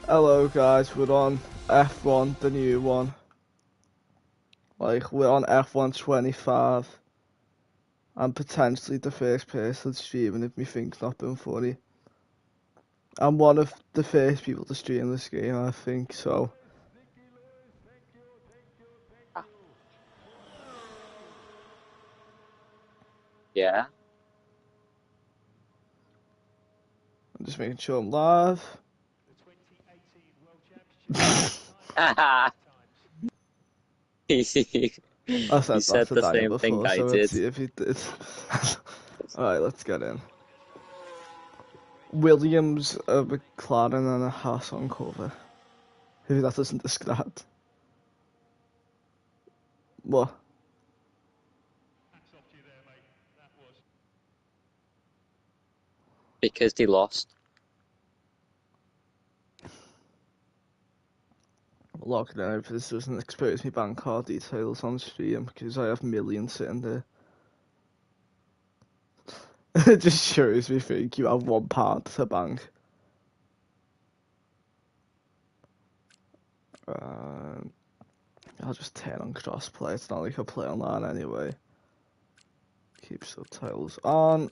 Hello guys, we're on F1, the new one. Like, we're on F1 25. I'm potentially the first person streaming if my thing's not been funny. I'm one of the first people to stream this game, I think, so... Yeah. I'm just making sure I'm live. You I said that said to the Daniel same thing before, I so let's did. see if he did. Alright, let's get in. Williams, a McLaren and a Haas on cover. Who that doesn't describe. What? Because they lost. Logging in, if this doesn't expose me bank card details on stream because I have millions sitting there. It just shows me think you have £1 to bank. I'll just turn on crossplay, it's not like I play online anyway. Keep subtitles on.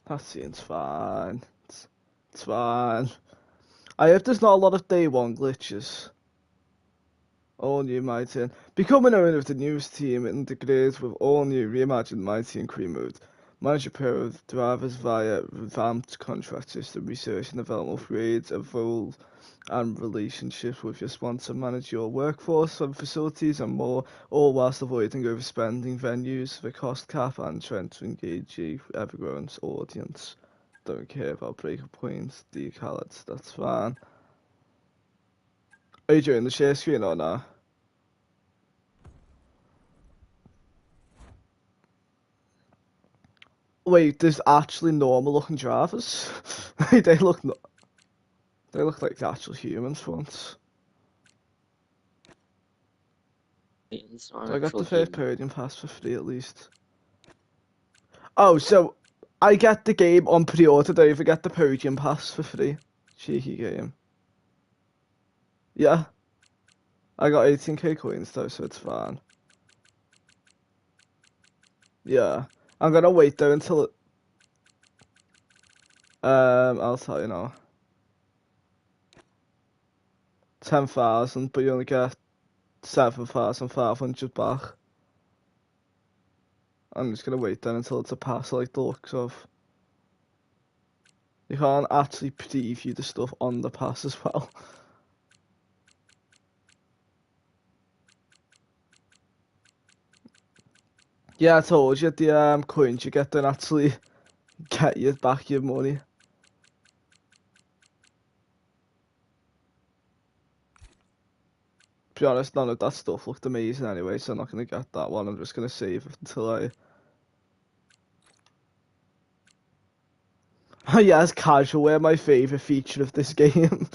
That seems fine. It's fine. I hope there's not a lot of day one glitches. All new My Team. Become an owner of the newest team integrated with all new reimagined My Team crew mode. Manage a pair of drivers via revamped contract system, research and development upgrades, evolve and relationships with your sponsor, manage your workforce and facilities and more, all whilst avoiding overspending venues, the cost cap and trying to engage a ever-growing audience. Don't care about breaker points, decals, that's fine. Are you doing the share screen or not? Wait, there's actually normal looking drivers? they look like actual humans once. It's So not I got actual the first human. podium pass for free at least. Oh, so I get the game on pre-order, I even get the podium pass for free. Cheeky game. Yeah. I got 18k coins though, so it's fine. Yeah. I'm gonna wait though until it... I'll tell you now. 10,000, but you only get 7,500 back. I'm just gonna wait then until it's a pass like the looks of. You can't actually preview the stuff on the pass as well. Yeah, I told you the coins you get don't actually get you back your money. To be honest, none of that stuff looked amazing anyway, so I'm not gonna get that one. I'm just gonna save it until I. Yes, casual wear, my favourite feature of this game.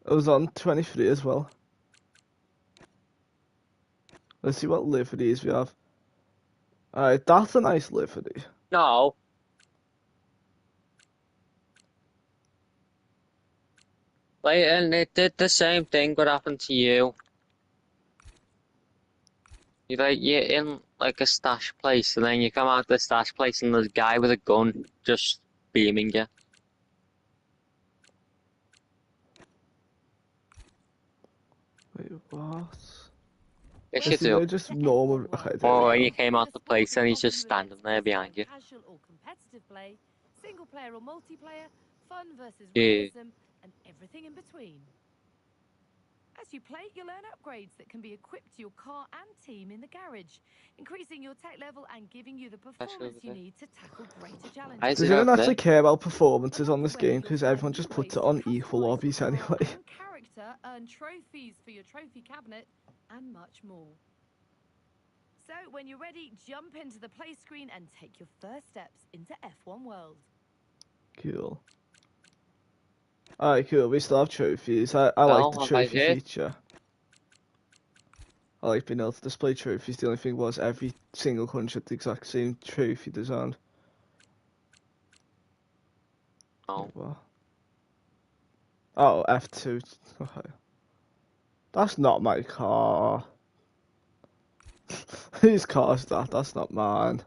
I was on 23 as well. Let's see what liveries we have. Alright, that's a nice livery. No. Like, and it did the same thing what happened to you. You're in like a stash place, and then you come out the stash place, and there's a guy with a gun just beaming you. Wait, what? Yes, you Is do. it just normal? Okay, there we Or when you go. came out the place, and he's just standing there behind you. Casual or competitive play, single player or multiplayer, fun versus Yeah. realism, and everything in between. As you play, you'll earn upgrades that can be equipped to your car and team in the garage, increasing your tech level and giving you the performance you need to tackle greater challenges. Does anyone actually care about performances on this game? Because everyone just puts it on equal lobbies anyway. And character, earn trophies for your trophy cabinet, and much more. So, when you're ready, jump into the play screen and take your first steps into F1 World. Cool. Alright, cool. We still have trophies. I like the Oh, I trophy did. feature. I like being able to display trophies. The only thing was every single country had the exact same trophy design. No. What? Oh, F2. Okay. That's not my car. Whose car is that? That's not mine.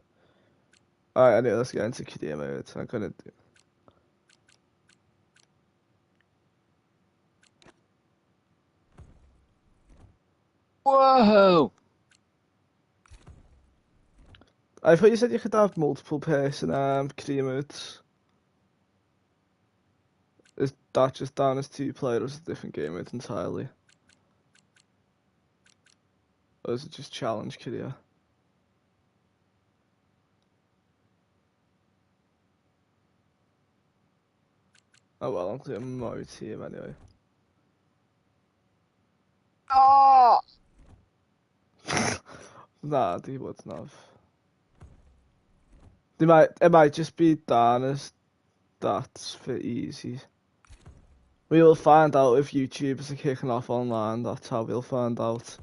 Alright, anyway, let's get into career mode. I'm gonna do. Whoa! I thought you said you could have multiple person career modes. Is that just down as 2 player, or is it a different game mode entirely? Or is it just challenge career? Oh well, I'm doing my team anyway. Oh! Nah, they wouldn't have. It might just be down as that's for easy. We will find out if YouTubers are kicking off online. That's how we'll find out.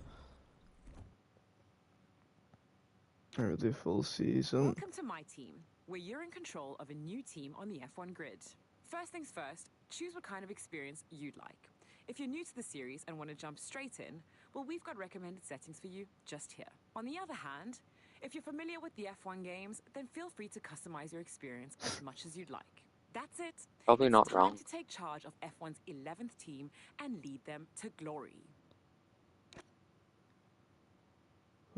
We'll do full season. Welcome to my team, where you're in control of a new team on the F1 grid. First things first, choose what kind of experience you'd like. If you're new to the series and want to jump straight in, well, we've got recommended settings for you just here. On the other hand, if you're familiar with the F1 games, then feel free to customize your experience as much as you'd like. That's it. Probably It's not time wrong. to take charge of F1's 11th team and lead them to glory.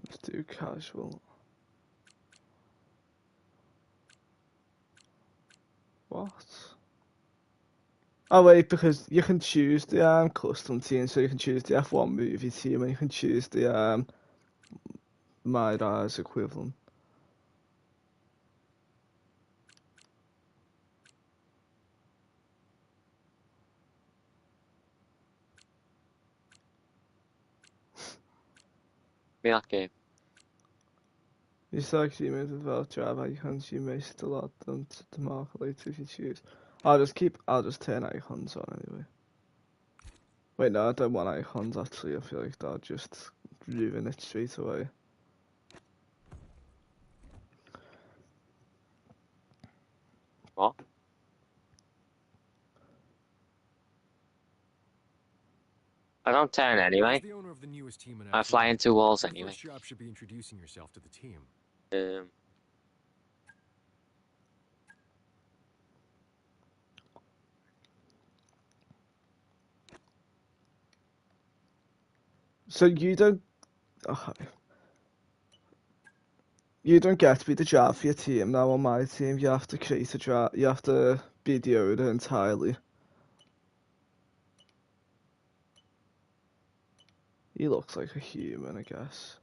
Let's do casual. What? Oh wait, because you can choose the custom team, so you can choose the F1 movie team, and you can choose the My Rise equivalent. Me that game. You select teammates without drive icons, you may still add them to the market later if you choose. I'll just turn icons on anyway. Wait, no, I don't want icons actually, I feel like that'll just ruin it straight away. What? I don't turn anyway. As the owner of the newest team in I F1, fly into walls your anyway. first job should be introducing yourself to the team. So you don't get to be the driver for your team now on my team, you have to create a drive, you have to be the owner entirely. He looks like a human, I guess.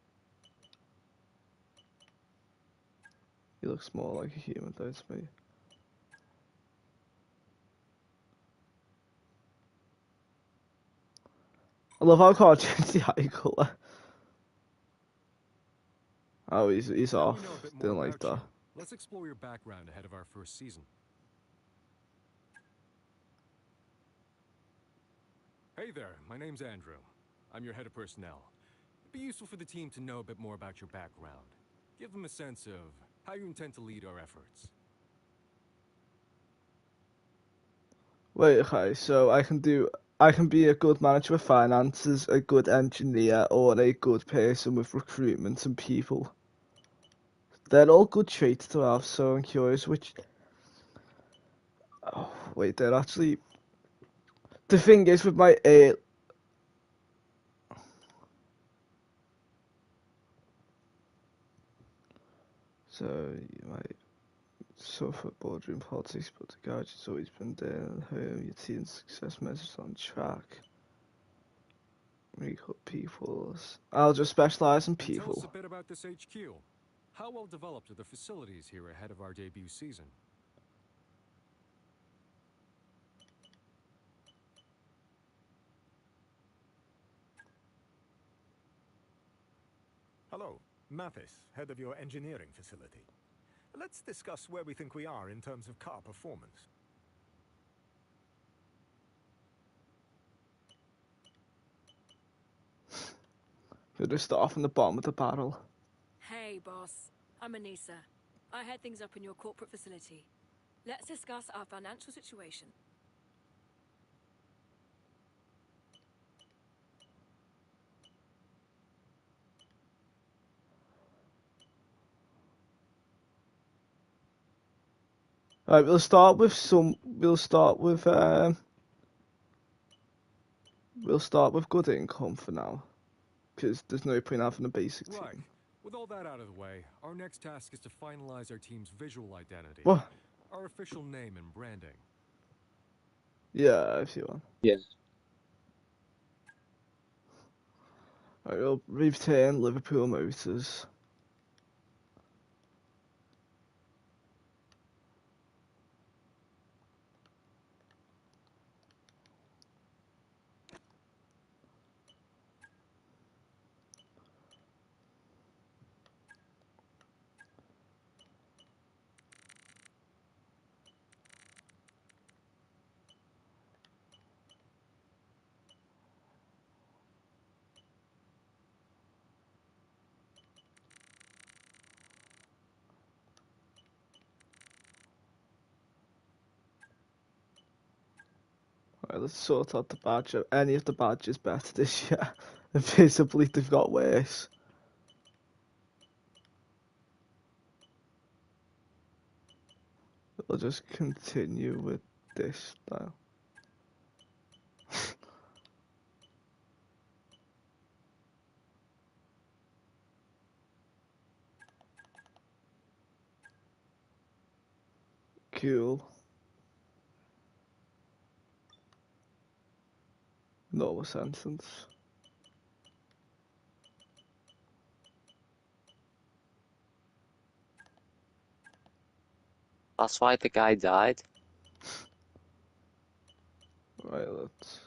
He looks more like a human though to me. I love how I can't change the eye colour. Oh, he's Now we off. know a bit more Didn't like about that. you. Let's explore your background ahead of our first season. Hey there, my name's Andrew. I'm your head of personnel. It'd be useful for the team to know a bit more about your background. Give them a sense of how you intend to lead our efforts. Wait, okay, so I can be a good manager of finances, a good engineer, or a good person with recruitment and people. They're all good traits to have, so I'm curious which. Oh, wait, they're actually. The thing is with my A. So you might suffer boardroom politics, but the garage has always been there, and home, your team's success measures on track. Recruit people. I'll just specialize in And tell us people. a bit about this HQ. How well developed are the facilities here ahead of our debut season? Hello, Mathis, head of your engineering facility. Let's discuss where we think we are in terms of car performance. We'll just start from the bottom of the barrel. Hey, boss. I'm Anissa. I head things up in your corporate facility. Let's discuss our financial situation. Right, we'll start with good income for now, because there's no point having a basic Right. team. With all that out of the way, our next task is to finalize our team's visual identity. What? Our official name and branding. Yeah, if you want. Yes. Right, we'll retain Liverpool Motors. Right, let's sort out the badge. Any of the badges better this year? Visibly, they've got worse. We'll just continue with this style. Cool. Normal sentence. That's why the guy died. Right, let's.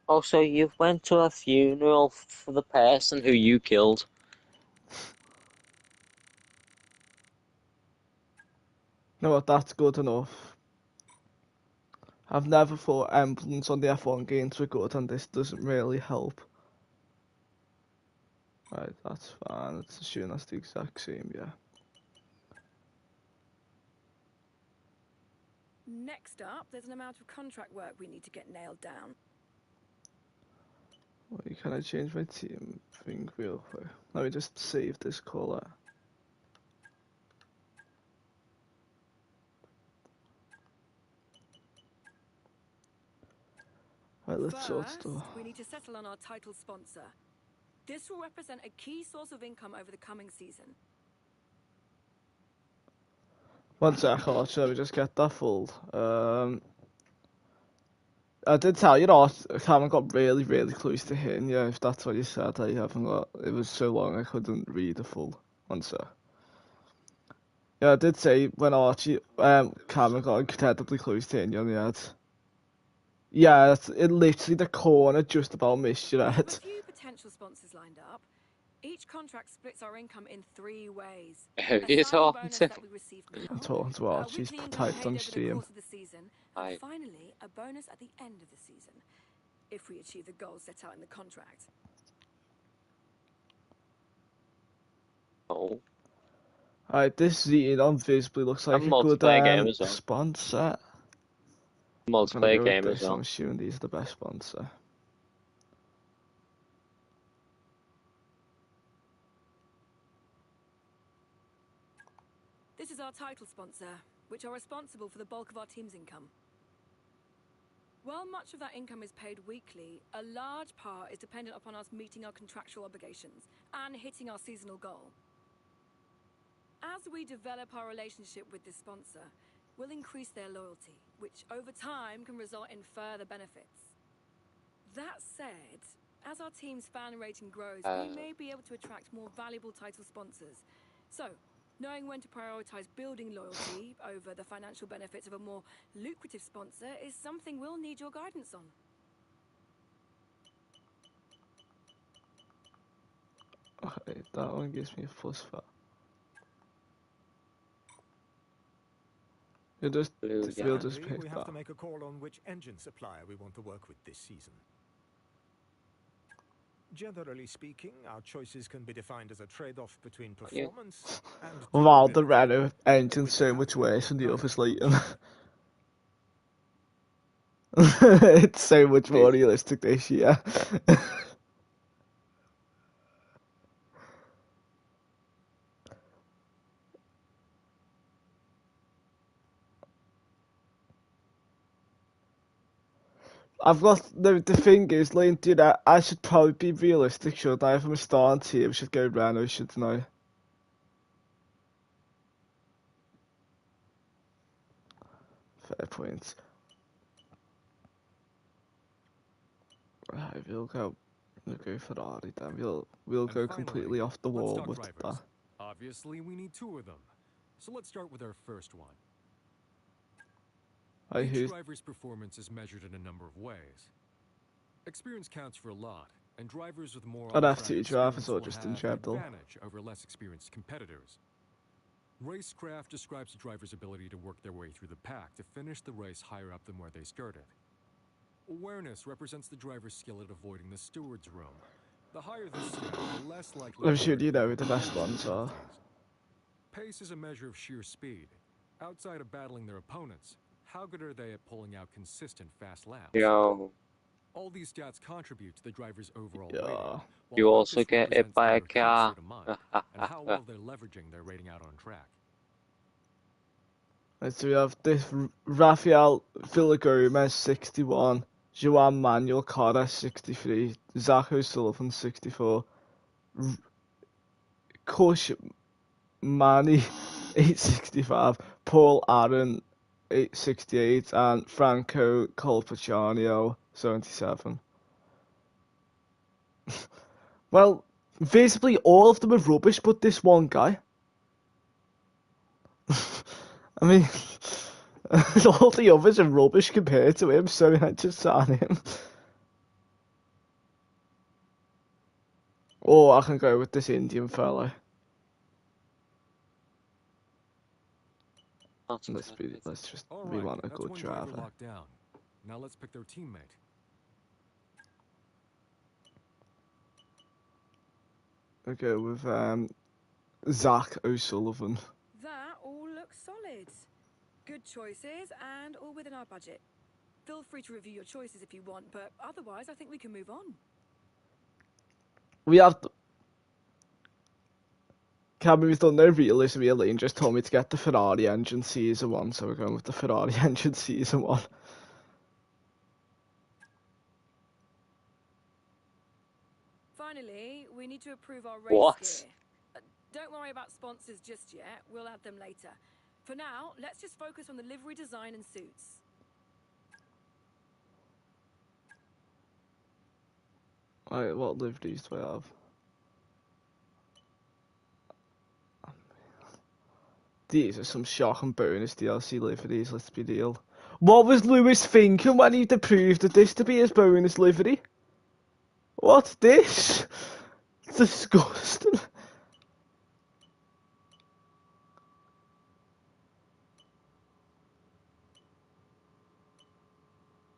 Also, you went to a funeral for the person who you killed. You know what? That's good enough. I've never thought emblems on the F1 games were good, and this doesn't really help. Right, that's fine. Let's assume that's the exact same, yeah. Next up, there's an amount of contract work we need to get nailed down. Wait, can I change my team thing real quick? Let me just save this colour. Right, let's sort First, stuff. we need to settle on our title sponsor. This will represent a key source of income over the coming season. One sec, Archer, let me just get that full. I did tell you that I haven't got really, really close to hitting, yeah, if that's what you said. I haven't got. It was so long I couldn't read the full. One sec. Yeah, I did say when Archie, Cameron got incredibly close to hitting you on the head. Yeah, it literally the corner just about missed your We have head. a few potential sponsors lined up. Each contract splits our income in 3 ways. Who are you A signing talking bonus to? that we receive now, I'm talking to a Archie's weekly income typed paid on over the stream. course of the season, and Aye. finally, a bonus at the end of the season, if we achieve the goals set out in the contract. Oh, Alright, this Xenon visibly looks like a good multiplayer game as well. sponsor. I'm gonna Multiplayer go with game as this. I'm well. assuming these are the best sponsor. This is our title sponsor, which are responsible for the bulk of our team's income. While much of that income is paid weekly, a large part is dependent upon us meeting our contractual obligations and hitting our seasonal goal. As we develop our relationship with this sponsor, we'll increase their loyalty, which over time can result in further benefits. That said, as our team's fan rating grows, we may be able to attract more valuable title sponsors. So, knowing when to prioritize building loyalty over the financial benefits of a more lucrative sponsor is something we'll need your guidance on. Okay, that one gives me a +5. You just Blue, yeah. we'll just Finally, we pick have that. to make a call on which engine supplier we want to work with this season. Generally speaking, our choices can be defined as a trade-off between Yeah. performance and Wow, the durability. Renault engine's With so that, much worse than the neither others, comes Leighton. It's so much more realistic this year. I've got the thing is, Leighton, dude, I should probably be realistic, should I? If I'm a starting team, I should go Renault, shouldn't I? Fair point. Right, we'll go Ferrari then. We'll And go finally, completely off the let's wall talk with drivers. that. Obviously, we need 2 of them. So let's start with our first one. Hey, Each who's driver's performance is measured in a number of ways. Experience counts for a lot, and drivers with more I'd have on-track two drivers experience or will just in have an general? advantage over less experienced competitors. Racecraft describes the driver's ability to work their way through the pack to finish the race higher up than where they started. Awareness represents the driver's skill at avoiding the steward's room. The higher the stat, the less likely I'm they sure are to you know who become the best penalized ones for are. penalties. Pace is a measure of sheer speed. Outside of battling their opponents, how good are they at pulling out consistent fast laps? Yo, All these stats contribute to the driver's overall rating, Yeah. while you also focus get hit represents by a their heat car. state of mind and how well they're leveraging their rating out on track. Right, so we have this Rafael Villagomez 61, Joan Manuel Correa 63, Zach O'Sullivan 64, Kush Mani 865, Paul Aaron 868, and Franco Colpacciano 77. Well, basically all of them are rubbish, but this one guy. I mean, all the others are rubbish compared to him, so I just sign him. Or I can go with this Indian fella. That's Let's good. just, All we right, want a that's good one driver driver. locked down. Now let's pick their teammate. I'll go with Zach O'Sullivan. That all looks solid. Good choices and all within our budget. Feel free to review your choices if you want, but otherwise I think we can move on. We have Cameron's done no realism really and just told me to get the Ferrari engine season 1, so we're going with the Ferrari engine season 1. Finally, we need to approve our race What? gear. Don't worry about sponsors just yet. We'll add them later. For now, let's just focus on the livery design and suits. Right, what liveries do I have? These are some shocking bonus DLC liveries, let's be real. What was Lewis thinking when he approved this to be his bonus livery? What's this? It's disgusting.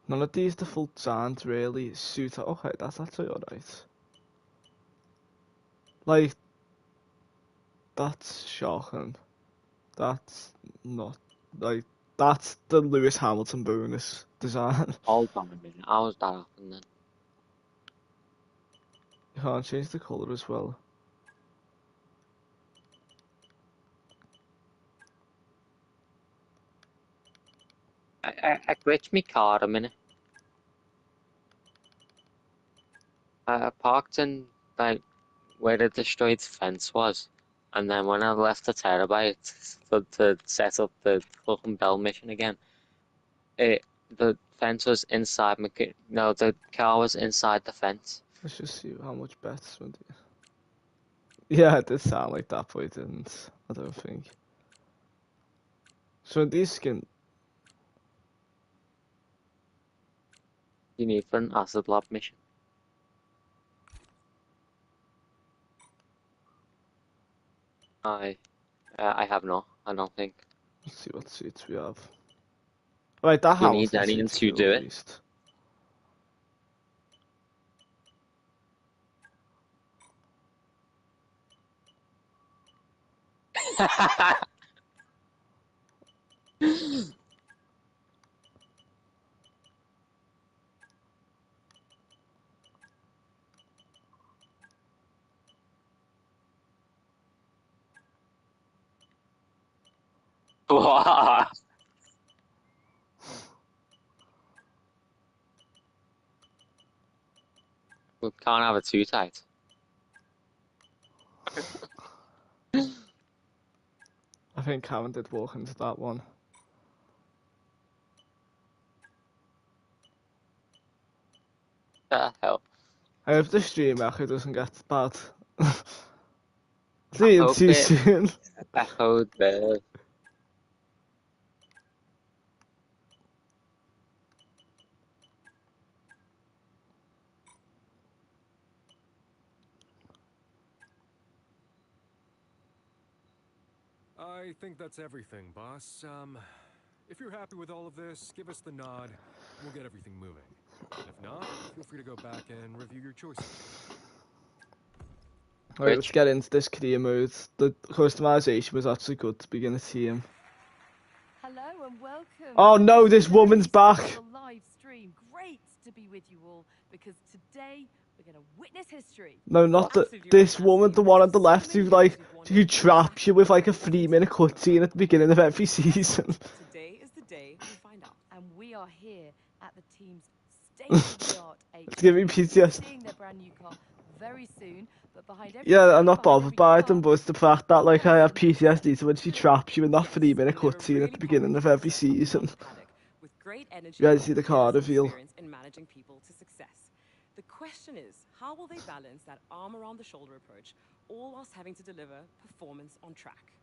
None of these default aren't really suit. Okay, that's actually alright. Like, that's shocking. That's not, like, that's the Lewis Hamilton bonus design. Hold on a minute. How's that happen then? You can't change the colour as well. I glitched my car a minute. I parked in, like, where the destroyed fence was. And then when I left the terabyte to set up the fucking bell mission again, the fence was inside my no, the car was inside the fence. Let's just see how much bets would do. Yeah, it did sound like that, but it didn't. I don't think. So these skin. You need for an acid lab mission. I have not. I don't think. Let's see what seats we have. Right, that Do you need Hamilton anyone seat's to cool, do at it? least. What? We can't have it too tight. I think Karen did walk into that one. The hell? I hope the stream echo doesn't get bad. I Seeing hope too it soon. echoed there. I think that's everything, boss. If you're happy with all of this, give us the nod. We'll get everything moving. If not, feel free to go back and review your choices. Right, let's Which get into this career mode. The customization was actually good to begin a team. Hello and welcome. Oh to no, this very woman's back. special live stream. Great to be with you all because today we're going to witness history. No, not the Absolutely this right, woman, Matthew. the one on There's the so left many who like years you've wanted who to traps you with like a exactly 3-minute cutscene at the beginning of every season. Today is the day we find out. And we are here at the team's state-of-the-art It's giving me HQ. PTSD. Seeing their brand new car very soon, but behind every Yeah, I'm team, not behind bothered every by car, them, but it's the fact that like I have awesome history. PTSD to when she traps you in that Yes, 3-minute we live a cutscene really at the beginning of complicated every setup season. on Paddock with great energy You guys and see the car years of reveal? experience in managing people to success. The question is, how will they balance that arm around the shoulder approach, all whilst having to deliver performance on track?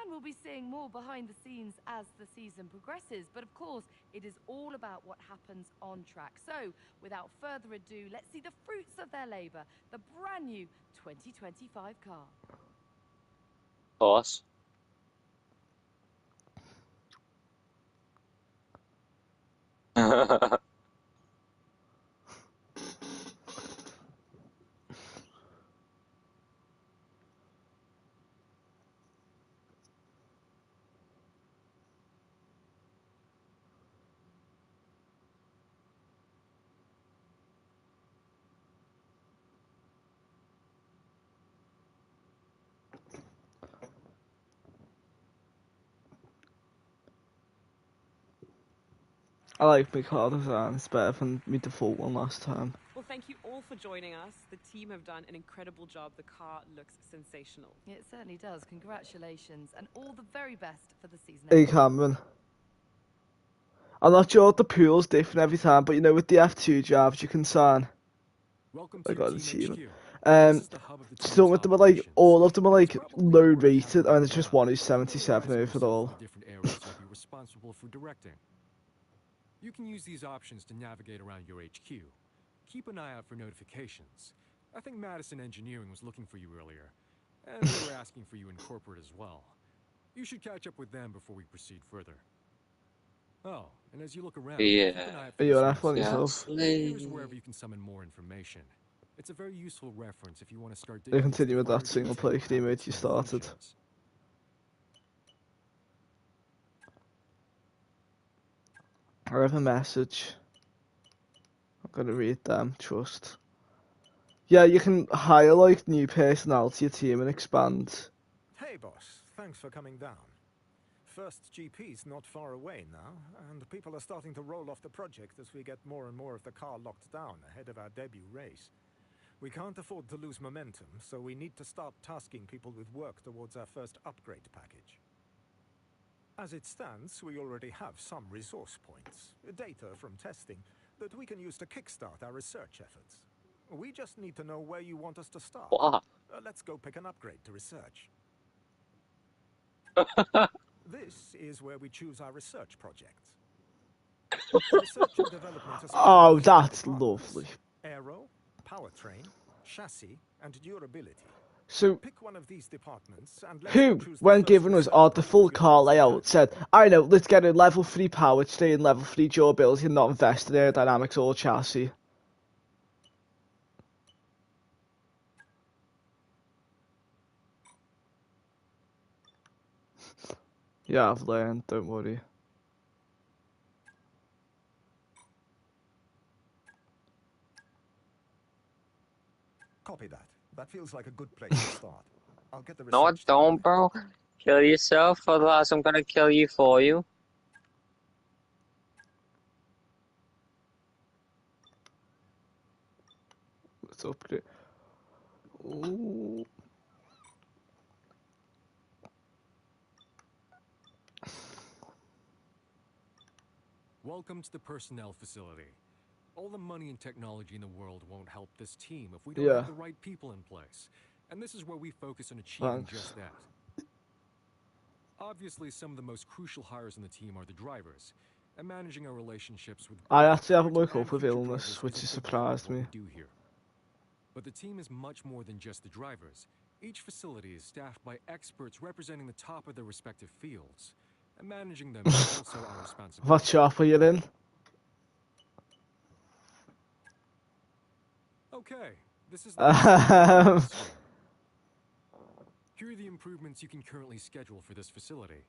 And we'll be seeing more behind the scenes as the season progresses. But of course, it is all about what happens on track. So, without further ado, let's see the fruits of their labour, the brand new 2025 car. course. I like my car design, it's better than my default one last time. Well, thank you all for joining us. The team have done an incredible job. The car looks sensational. It certainly does. Congratulations and all the very best for the season. Hey ahead. Cameron. I'm not sure if the pool's different every time, but you know with the F2 jobs you can sign. Welcome I to got your an Team achievement. HQ. Um, This is the hub of the some team's of them are like, operations. all of them are like It's probably low worth having rated, a and look it's just around one who's and familiarizing 77 yourself overall. with the different areas you'll be responsible for directing. You can use these options to navigate around your HQ. Keep an eye out for notifications. I think Madison Engineering was looking for you earlier, and they were asking for you in corporate as well. You should catch up with them before we proceed further. Oh, and as you look around, keep an Yeah. eye out for Are you this an message. F1 yourself? Here's wherever you can summon more information. It's a very useful reference if you want to start They digging into continue the with that finer single detail player of game how the mode you team started. functions. I have a message. I'm gonna read them, trust. Yeah, you can hire like new personnel to your team and expand. Hey, boss. Thanks for coming down. First GP's not far away now, and people are starting to roll off the project as we get more and more of the car locked down ahead of our debut race. We can't afford to lose momentum, so we need to start tasking people with work towards our first upgrade package. As it stands, we already have some resource points, data from testing, that we can use to kickstart our research efforts. We just need to know where you want us to start. What? Let's go pick an upgrade to research. This is where we choose our research projects. Research and development are split Oh, into three that's departments: lovely. aero, powertrain, chassis, and durability. So, Pick one of these departments and let's who, go choose the when first given and us second our the full ones we car want to layout, select. said, I know, let's get a level 3 powertrain and level 3 durability and not invest in aerodynamics or chassis. Yeah, I've learned, don't worry. Copy that. That feels like a good place to start. I'll get the No, research team don't, going. bro. Kill yourself, otherwise I'm gonna kill you for you. Let's upgrade. Ooh. Welcome to the personnel facility. All the money and technology in the world won't help this team if we don't Yeah. have the right people in place. And this is where we focus on achieving Thanks. just that. Obviously, some of the most crucial hires in the team are the drivers, and managing our relationships with I both actually haven't current woke and up with future illness, drivers which is has a big part of surprised what me. we do here. But the team is much more than just the drivers. Each facility is staffed by experts representing the top of their respective fields, and managing them is also our responsibility. What shop are you in? Okay, this is the facility screen. Here are the improvements you can currently schedule for this facility.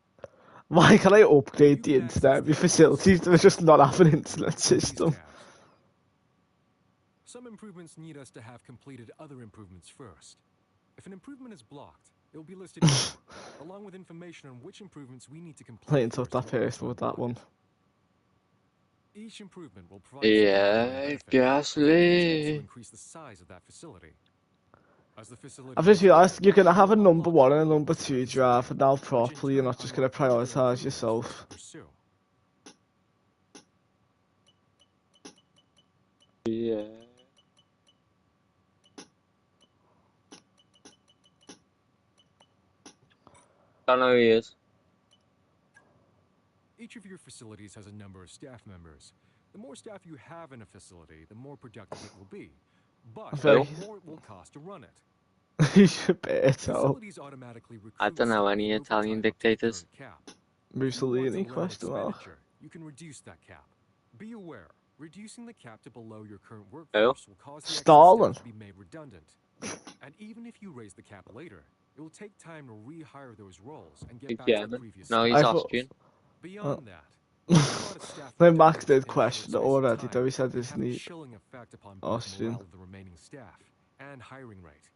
Why can I upgrade You the can access internet? the My facilities do just not have an internet these system. tabs. Some improvements need us to have completed other improvements first. If an improvement is blocked, it will be listed here, along with information on which improvements we need to complete Playing tough first that in order person to with that unblock one. it. Each improvement will provide some Yeah, benefit, Gasly. but it can also increase the size of that facility. As the facility I've just gets realised bigger, you're going to have a we'll number unlock 1 and a other number roles in the 2 facility, driver now which in properly. You're turn not just going to unlock other prioritise improvements for us yourself. to pursue. Yeah. Don't know who he is. Each of your facilities has a number of staff members. The more staff you have in a facility, the more productive it will be. But Very- the more it will cost to run it. You should better. Facilities automatically recruit I don't know staff any over Italian time up to the dictators. current cap. If you want to Mussolini limit question mark. expenditure, you can reduce that cap. Be aware, reducing the cap to below your current Who? workforce will cause the extra Stalin. staff to be made redundant. And even if you raise the cap later, it will take time to rehire those roles and get He's back to the German. previous No, staff. he's I thought- Austrian. Beyond that, No, Max did question it already, though he said can it's have a neat. chilling effect upon both Austrian. morale of the remaining staff and hiring rate.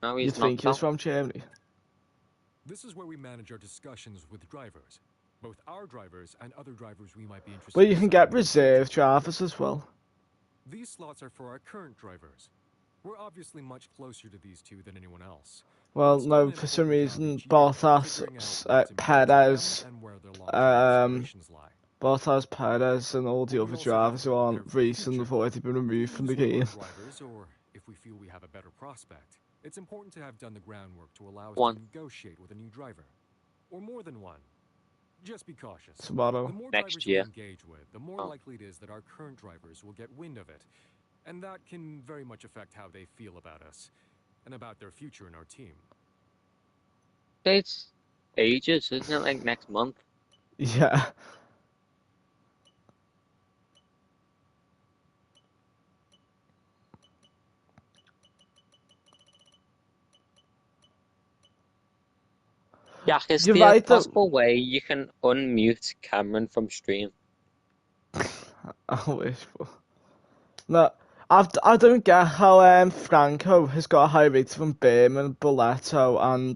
No, You he's not. think he's from Germany? This is where we manage our discussions with drivers, both our drivers and other drivers we might be interested Well, you in can signing get in the reserve future. drivers as well. These slots are for our current drivers. We're obviously much closer to these two than anyone else. Well, It's still no, an for some important job reason, each year, Bottas, figuring out what's important to them Perez, and where their long-term aspirations lie. Bottas, Perez, and all the But we other also have drivers to who prepare aren't for the racing have future. already been If we removed from the lose one of our game. drivers, or if we feel we have a better prospect, it's important to have done the groundwork to allow us One. to negotiate with a new driver. Or more than one. Just be cautious. Tomorrow. The more Next drivers year. we engage with, the more Oh. likely it is that our current drivers will get wind of it. And that can very much affect how they feel about us and about their future in our team. It's ages, isn't it? Like next month. Yeah. Yeah, is You're there a right, though. possible way you can unmute Cameron from stream? I wish, but... No, I don't get how Franco has got a high rate from Berman, Boletto, and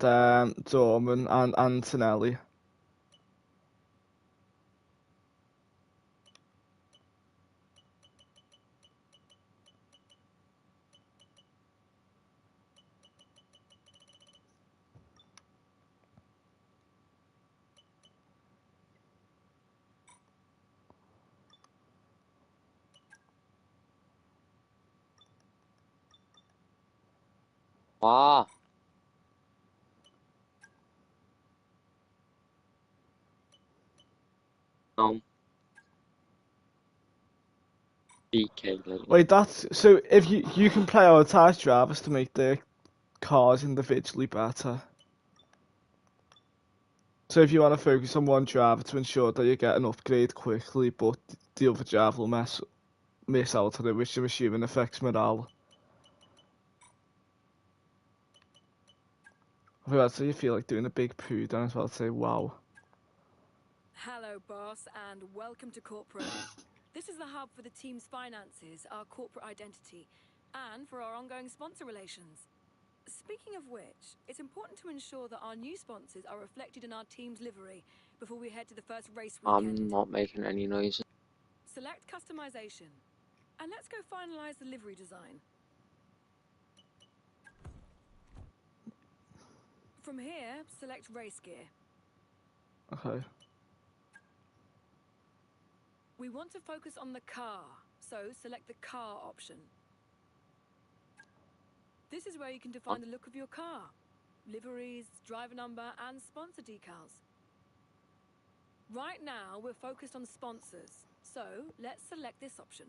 Dorman, and Antonelli. Ah, um, BK, like, Wait, that's so if you can prioritize drivers to make their cars individually better. So if you want to focus on one driver to ensure that you get an upgrade quickly, but the other driver will miss out on it, which I'm assuming affects morale. I think that's how you feel like doing a big poo down as well to say, wow. Hello, boss, and welcome to corporate. This is the hub for the team's finances, our corporate identity, and for our ongoing sponsor relations. Speaking of which, it's important to ensure that our new sponsors are reflected in our team's livery before we head to the first race weekend. I'm not making any noise. Select customization, and let's go finalize the livery design. From here, select race gear. Okay. We want to focus on the car, so select the car option. This is where you can define the look of your car. Liveries, driver number, and sponsor decals. Right now, we're focused on sponsors, so let's select this option.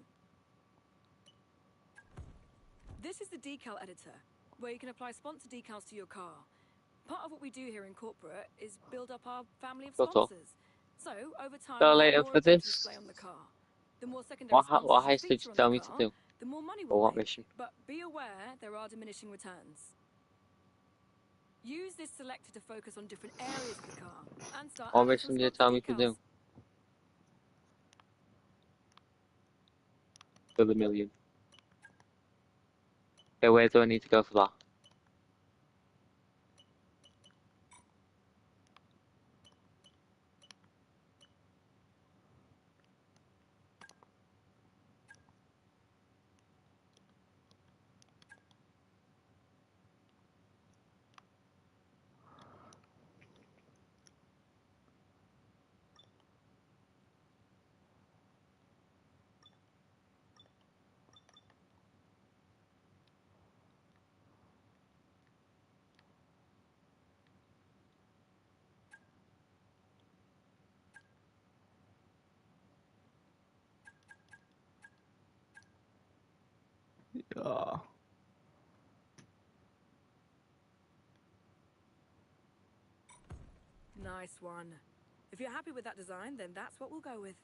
This is the decal editor, where you can apply sponsor decals to your car. Part of what we do here in corporate is build up our family of Shut up. sponsors. So, over time, So we'll later have more for of them to this, display on the car. The more secondary sponsors what you heist did feature you on tell the me to car, do? the more money Or we'll what make. mission? But be aware there are diminishing returns. Use this selector to focus on different areas of the car and start What adding some mission did you sponsor tell me to decals. do? For the million. Okay, where do I need to go for that? Yeah. Nice one. If you're happy with that design, then that's what we'll go with.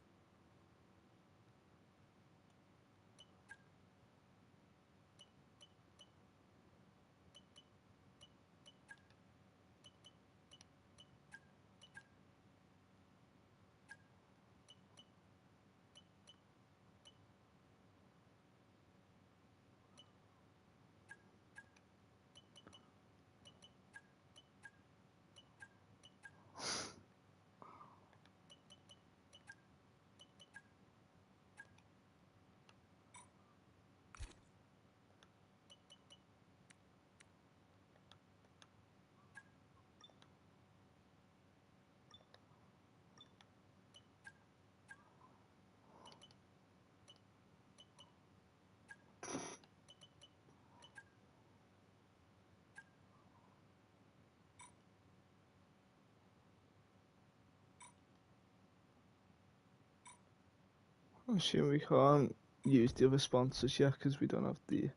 I'm assuming we can't use the other sponsors yet because we don't have the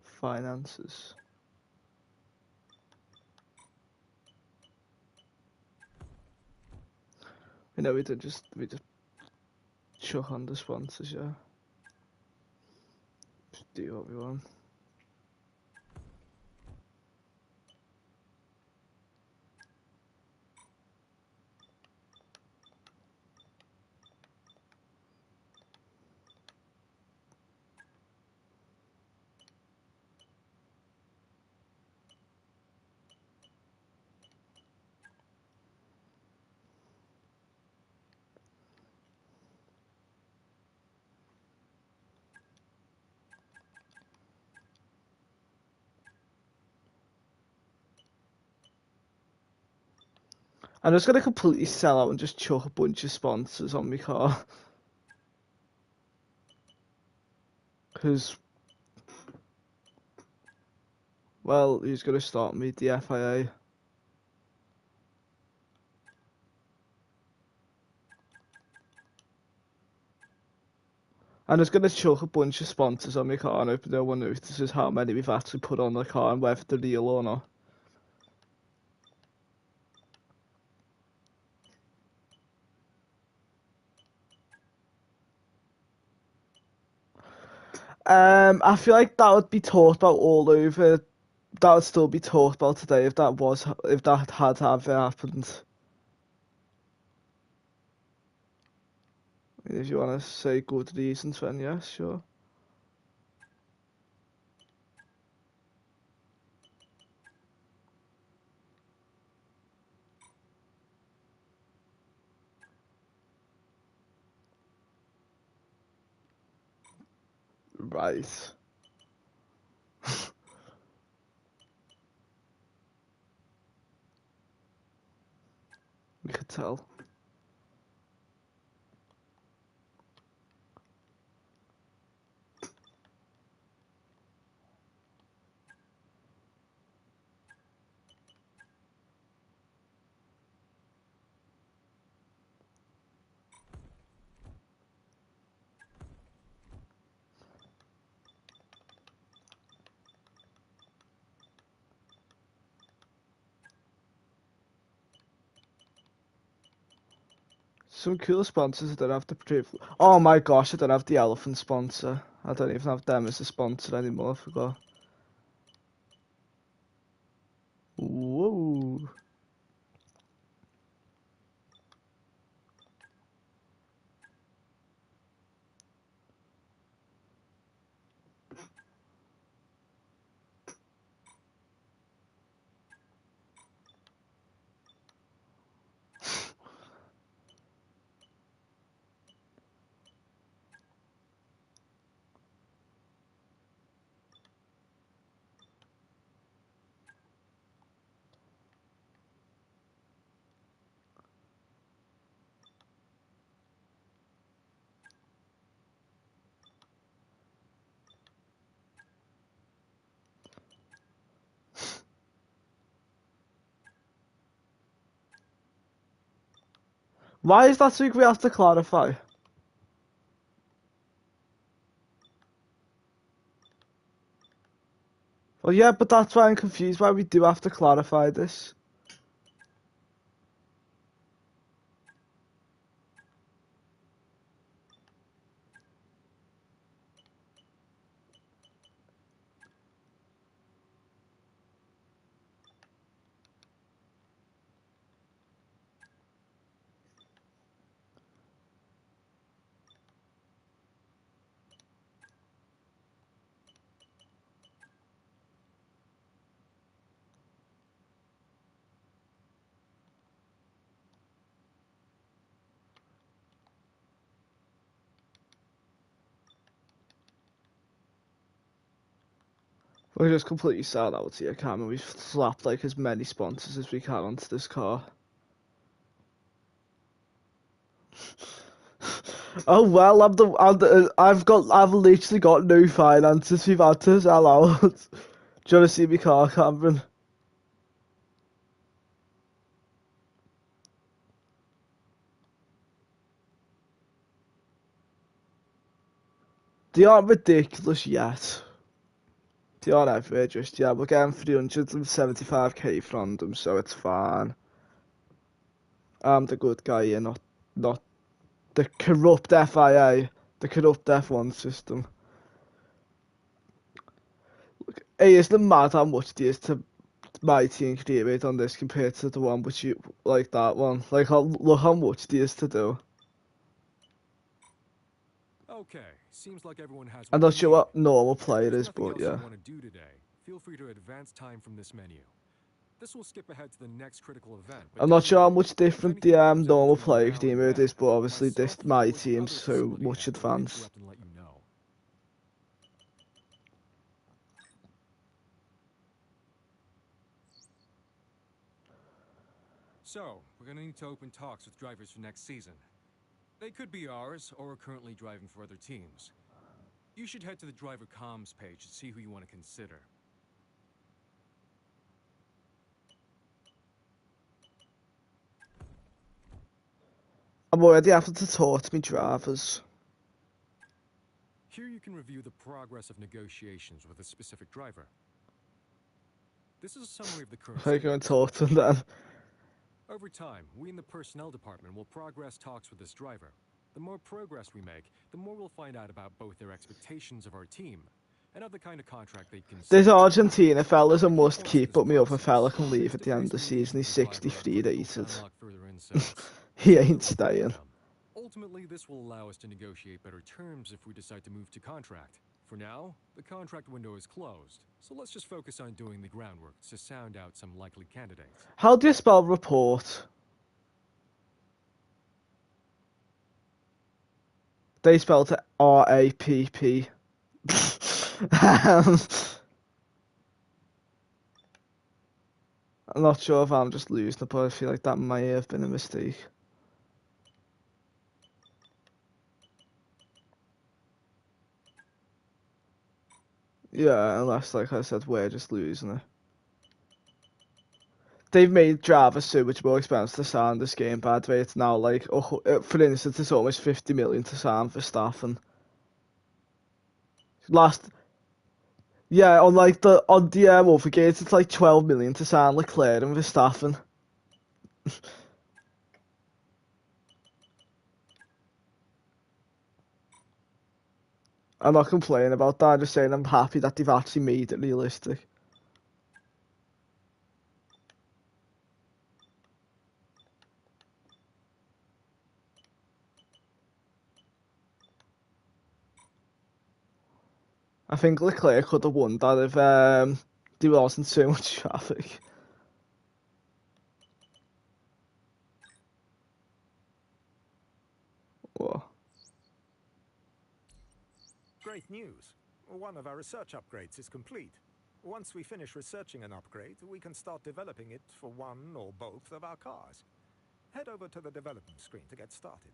finances. You know, we just chuck on the sponsors, yeah. Just do what we want. I'm just gonna completely sell out and just chuck a bunch of sponsors on my car. Because, well, who's gonna start me? The FIA. And it's going to chuck a bunch of sponsors on my car, and I hope no one notices how many we've actually put on the car and whether they're real or not. I feel like that would be talked about all over. That would still be talked about today if that had ever happened. If you want to say good reasons, then yes, sure. Right. We could tell. Some cool sponsors I don't have to. Oh my gosh, I don't have the elephant sponsor. I don't even have them as a sponsor anymore, I forgot. Whoa. Why is that something we have to clarify? Well, yeah, but that's why I'm confused why we do have to clarify this. We're just completely sold out here, Cam, and we've slapped like as many sponsors as we can onto this car. Oh well, I've literally got no finances. We've had to sell out. Do you want to see me car, Cameron? They aren't ridiculous yet. They aren't everywhere just yet. We're getting 375k from them, so it's fine. I'm the good guy here, not the corrupt FIA, the corrupt F1 system. Hey, isn't it mad how much there is to my team create rate on this compared to the one which you like that one? Like, look how much there is to do. Okay, seems like everyone has. I'm not sure what normal player is, but yeah. Want to do today, feel free to advance time from this menu. This will skip ahead to the next critical event. I'm not sure how much different the normal player team mode is, but obviously this my team's so much advanced. So, we're going to need to open talks with drivers for next season. They could be ours, or are currently driving for other teams. You should head to the driver comms page to see who you want to consider. I'm already having to talk to me drivers. Here you can review the progress of negotiations with a specific driver. This is a summary of the current I state go of and the talk to situation. them then. Over time, we in the personnel department will progress talks with this driver. The more progress we make, the more we'll find out about both their expectations of our team and of the kind of contract they'd consider. This Argentina fella's a Key must points of keep, this but my other process fella can are leave at the end of the face-to-face season. He's meetings with the 63 driver critical to rated. unlock further insights. He Some of ain't the referral staying. income. Ultimately, this will allow us to negotiate better terms if we decide to move to contract. For now, the contract window is closed, so let's just focus on doing the groundwork to sound out some likely candidates. How do you spell report? They spelled it R-A-P-P. I'm not sure if I'm just losing it, but I feel like that may have been a mistake. Yeah, unless, like I said, we're just losing it. They've made Java so much more expensive to sign this game, by the way. It's now like, for instance, it's almost 50 million to sign for staffing. Yeah, on the Overgates, it's like 12 million to sign Leclerc and Verstappen. I'm not complaining about that, I'm just saying I'm happy that they've actually made it realistic. I think Leclerc could have won that if there wasn't so much traffic. Whoa. Great news. One of our research upgrades is complete. Once we finish researching an upgrade, we can start developing it for one or both of our cars. Head over to the development screen to get started.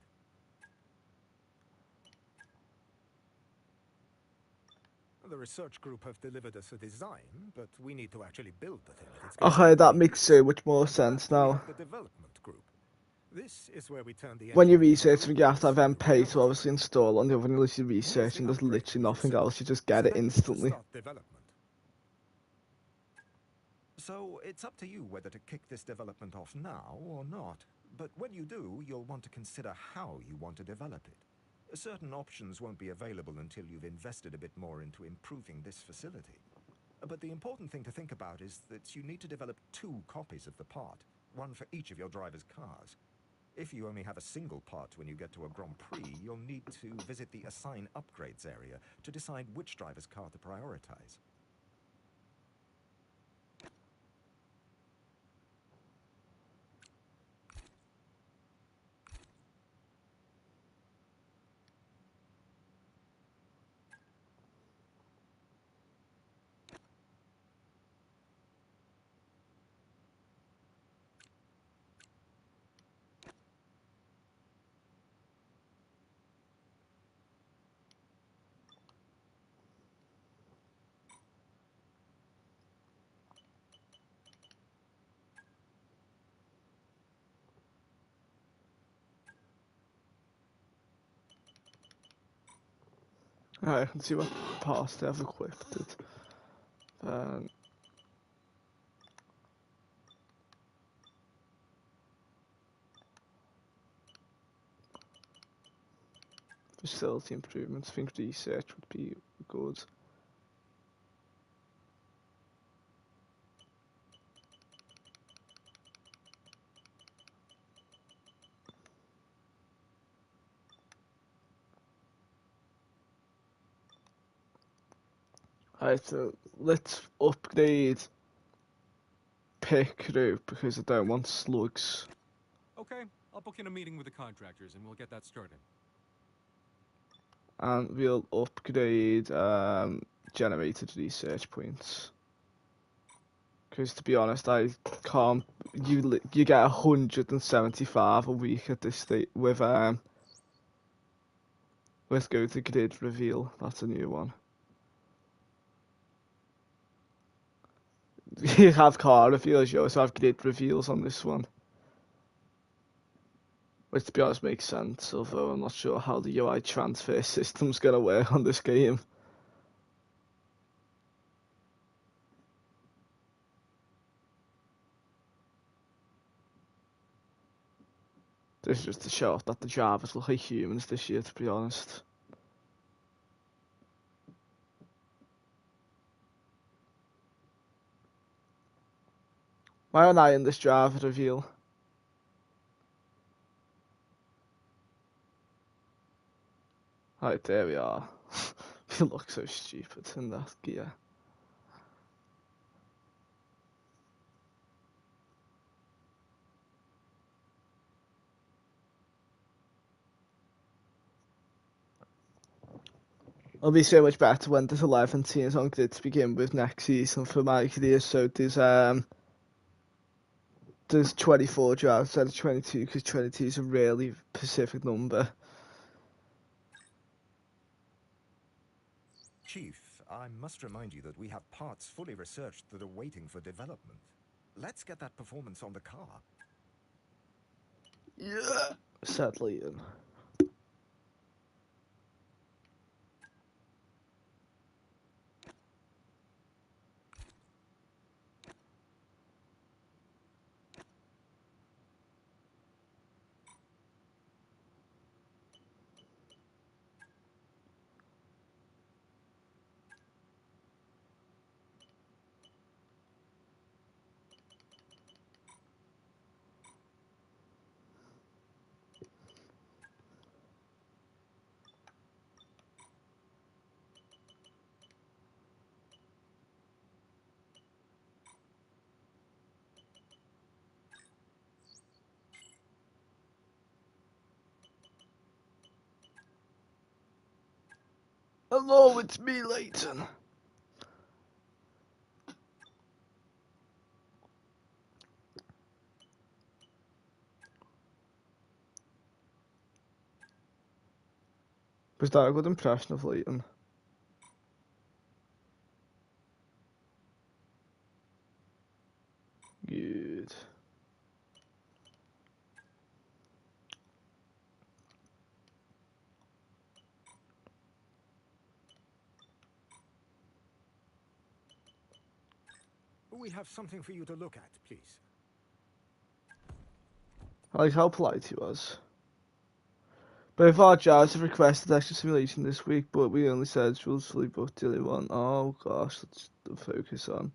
The research group have delivered us a design, but we need to actually build the thing. Okay, that makes so much more sense now. The development group. This is where we turn the When you're engine into researching, you have to have blueprints pay into to obviously install on the other, unless you're Once researching, the there's upgrade literally is nothing researched, else, you just get it select to instantly. start development. So it's up to you whether to kick this development off now or not. But when you do, you'll want to consider how you want to develop it. Certain options won't be available until you've invested a bit more into improving this facility. But the important thing to think about is that you need to develop 2 copies of the part, one for each of your driver's cars. If you only have a single part when you get to a Grand Prix, you'll need to visit the Assign Upgrades area to decide which driver's car to prioritize. Alright, I can see what parts they have equipped it. Facility improvements, I think research would be good. Alright, so let's upgrade pit crew because I don't want slugs. Okay, I'll book in a meeting with the contractors and we'll get that started. And we'll upgrade generated research points. Because to be honest, I can't. You get 175 a week at this state with Let's go to grid reveal. That's a new one. You have car reveals, you also have grid reveals on this one. Which, to be honest, makes sense, although I'm not sure how the UI transfer system's gonna work on this game. This is just to show off that the drivers look like humans this year, to be honest. Why aren't I in this driver reveal? Right, there we are. We look so stupid in that gear. It'll be so much better when there's 11 teams on grid to begin with next season for my career. So there's 24 drivers instead of 22 because 22 is a really specific number. Chief, I must remind you that we have parts fully researched that are waiting for development. Let's get that performance on the car. Yeah, said Leighton. Hello, it's me, Leighton. Was that a good impression of Leighton? Good. We have something for you to look at, please. I like how polite he was. Both our jobs have requested extra simulation this week, but we only said rules fully booked till they want. Oh gosh, let's focus on.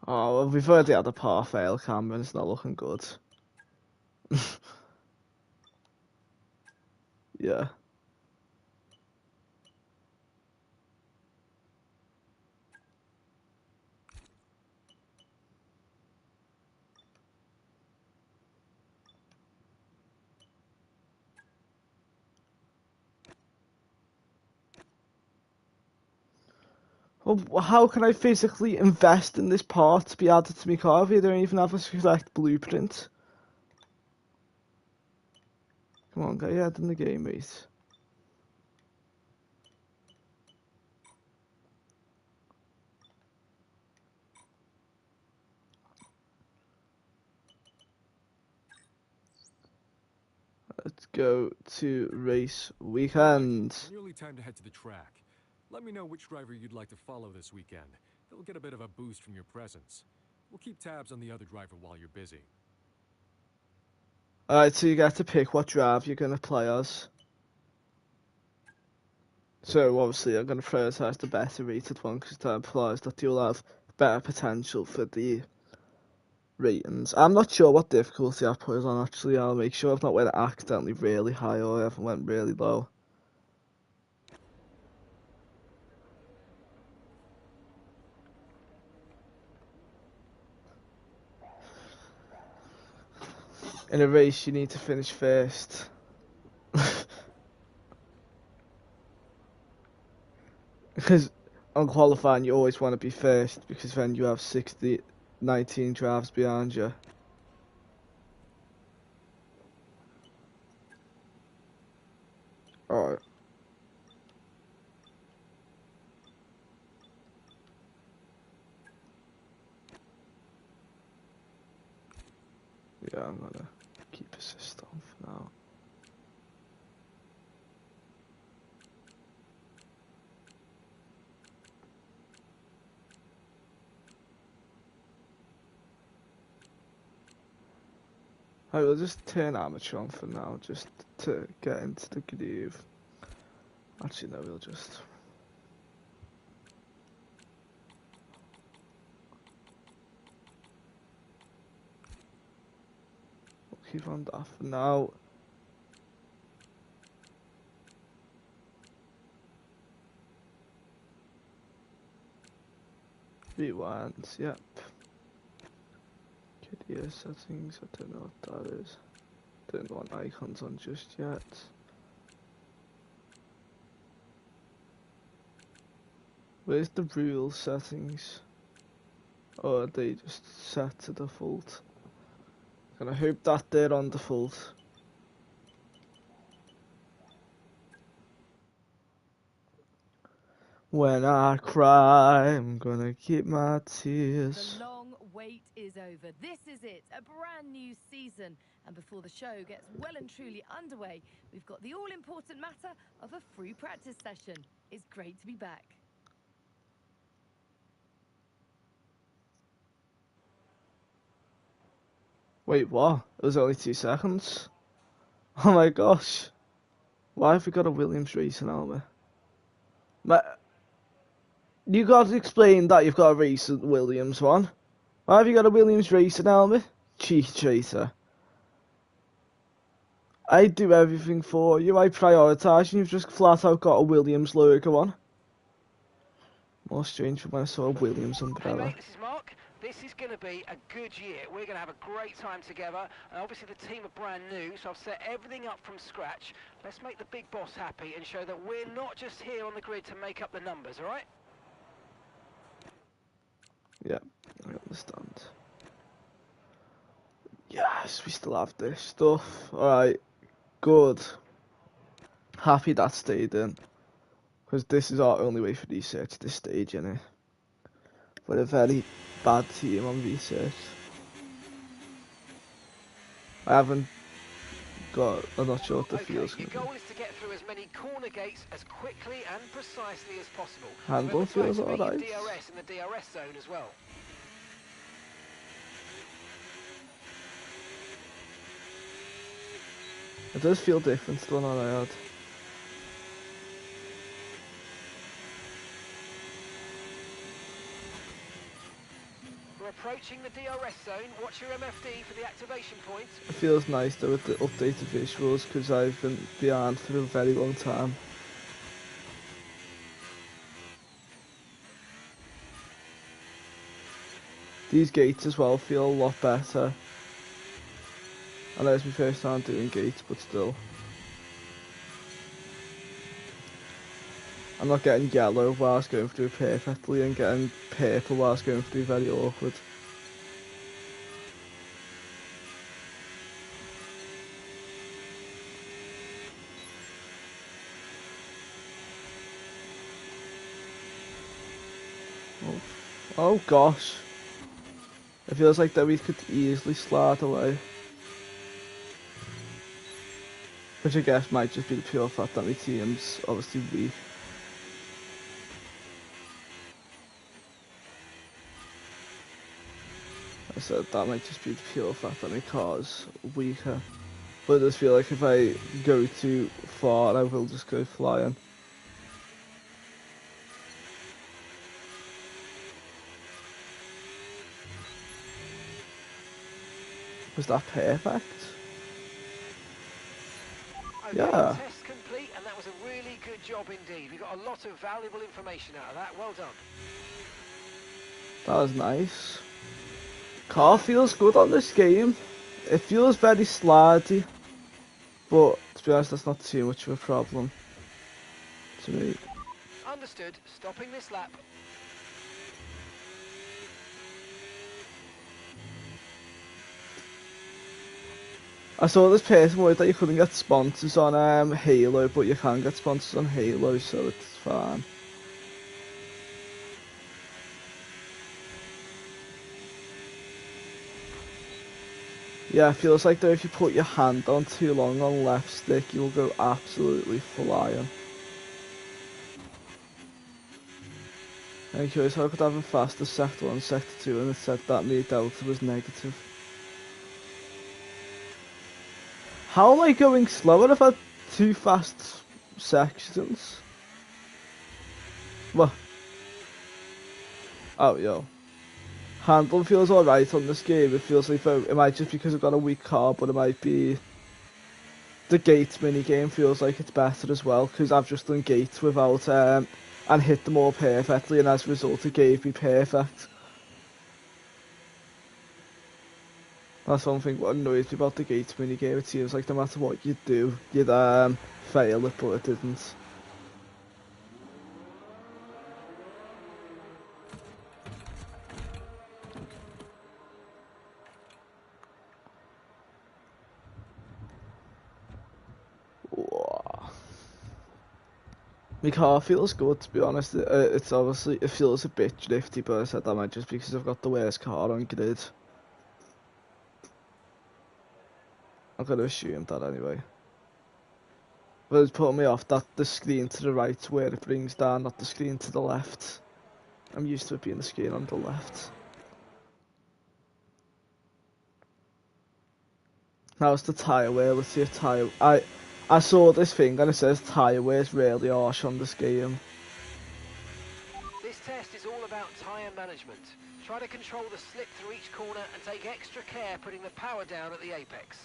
Oh, well, we've already had a par fail, Cameron. It's not looking good. Yeah. Well, how can I physically invest in this part to be added to my car if you don't even have a correct blueprint? Come on, get your head in the game, mate. Let's go to race weekend. Nearly time to head to the track. Let me know which driver you'd like to follow this weekend. They'll get a bit of a boost from your presence. We'll keep tabs on the other driver while you're busy. Alright, so you get to pick what drive you're going to play as. So obviously I'm going to prioritise the better rated one because that implies that you'll have better potential for the ratings. I'm not sure what difficulty I put it on actually. I'll make sure I've not went accidentally really high or I haven't went really low. In a race you need to finish first. Because on qualifying you always want to be first because then you have 19 drivers behind you. Alright. Yeah, I'm gonna keep assist on for now. I will just turn amateur on for now, just to get into the groove. Actually, no, we'll just. We'll keep on that for now. Rewind, yep. Video settings, I don't know what that is. Don't want icons on just yet. Where's the rule settings? Or are they just set to default? And I hope that they're on default. When I cry, I'm gonna keep my tears. The long wait is over. This is it, a brand new season. And before the show gets well and truly underway, we've got the all-important matter of a free practice session. It's great to be back. Wait, what? It was only 2 seconds? Oh my gosh. Why have we got a Williams racing helmet? You gotta explain that you've got a recent Williams one. Why have you got a Williams racing helmet? Cheat trader. I do everything for you, I prioritise, and you've just flat out got a Williams logo on. More strange from when I saw a Williams Hey umbrella. mate, this is Mark. This is going to be a good year. We're going to have a great time together. And obviously the team are brand new, so I've set everything up from scratch. Let's make the big boss happy and show that we're not just here on the grid to make up the numbers, all right? Yeah, I understand. Yes, we still have this stuff. Alright, good. Happy that stayed in. Because this is our only way for research at this stage, innit? We're a very bad team on research. I'm not sure what the field's Your going to goal is to get through as many corner gates as quickly and precisely as possible. Handball Remember to feels activate your alright. DRS in the DRS zone as well. It does feel different to the one I had. We're approaching the DRS zone. Watch your MFD for the activation point. It feels nice though with the updated visuals because I've been behind for a very long time. These gates as well feel a lot better. I know it's my first time doing gates, but still. I'm not getting yellow whilst going through perfectly and getting purple whilst going through very awkward. Oh gosh. It feels like that we could easily slide away. Which I guess might just be the pure fact that my team's obviously weak. I said that might just be the pure fact that my car's weaker. But I just feel like if I go too far I will just go flying. Was that perfect? Okay, Yeah. test complete, and that was a really good job indeed. We got a lot of valuable information out of that. Well done. That was nice. Car feels good on this game. It feels very slidey. But to be honest, that's not too much of a problem to me. Understood. Stopping this lap. I saw this person worried that you couldn't get sponsors on Halo, but you can get sponsors on Halo, so it's fine. Yeah, it feels like though if you put your hand on too long on left stick, you'll go absolutely flying. I'm curious how I could have a faster sector 1, sector 2 and it said that my delta was negative. How am I going slower? I've had 2 fast sections. What? Oh, yo. Handling feels alright on this game. It feels like it might just because I've got a weak car, but it might be the gates mini game feels like it's better as well because I've just done gates without and hit them all perfectly, and as a result, it gave me perfect. That's one thing what annoys me about the gates mini game. It seems like no matter what you do, you'd fail it, but it didn't. My car feels good, to be honest. It's obviously, it feels a bit drifty, but I said that might just because I've got the worst car on grid. I'm gonna assume that anyway. But it's putting me off that the screen to the right where it brings down, not the screen to the left. I'm used to it being the screen on the left. Now it's the tyre wear. Let's see if tyre. I saw this thing and it says tyre wear is really harsh on this game. This test is all about tyre management. Try to control the slip through each corner and take extra care putting the power down at the apex.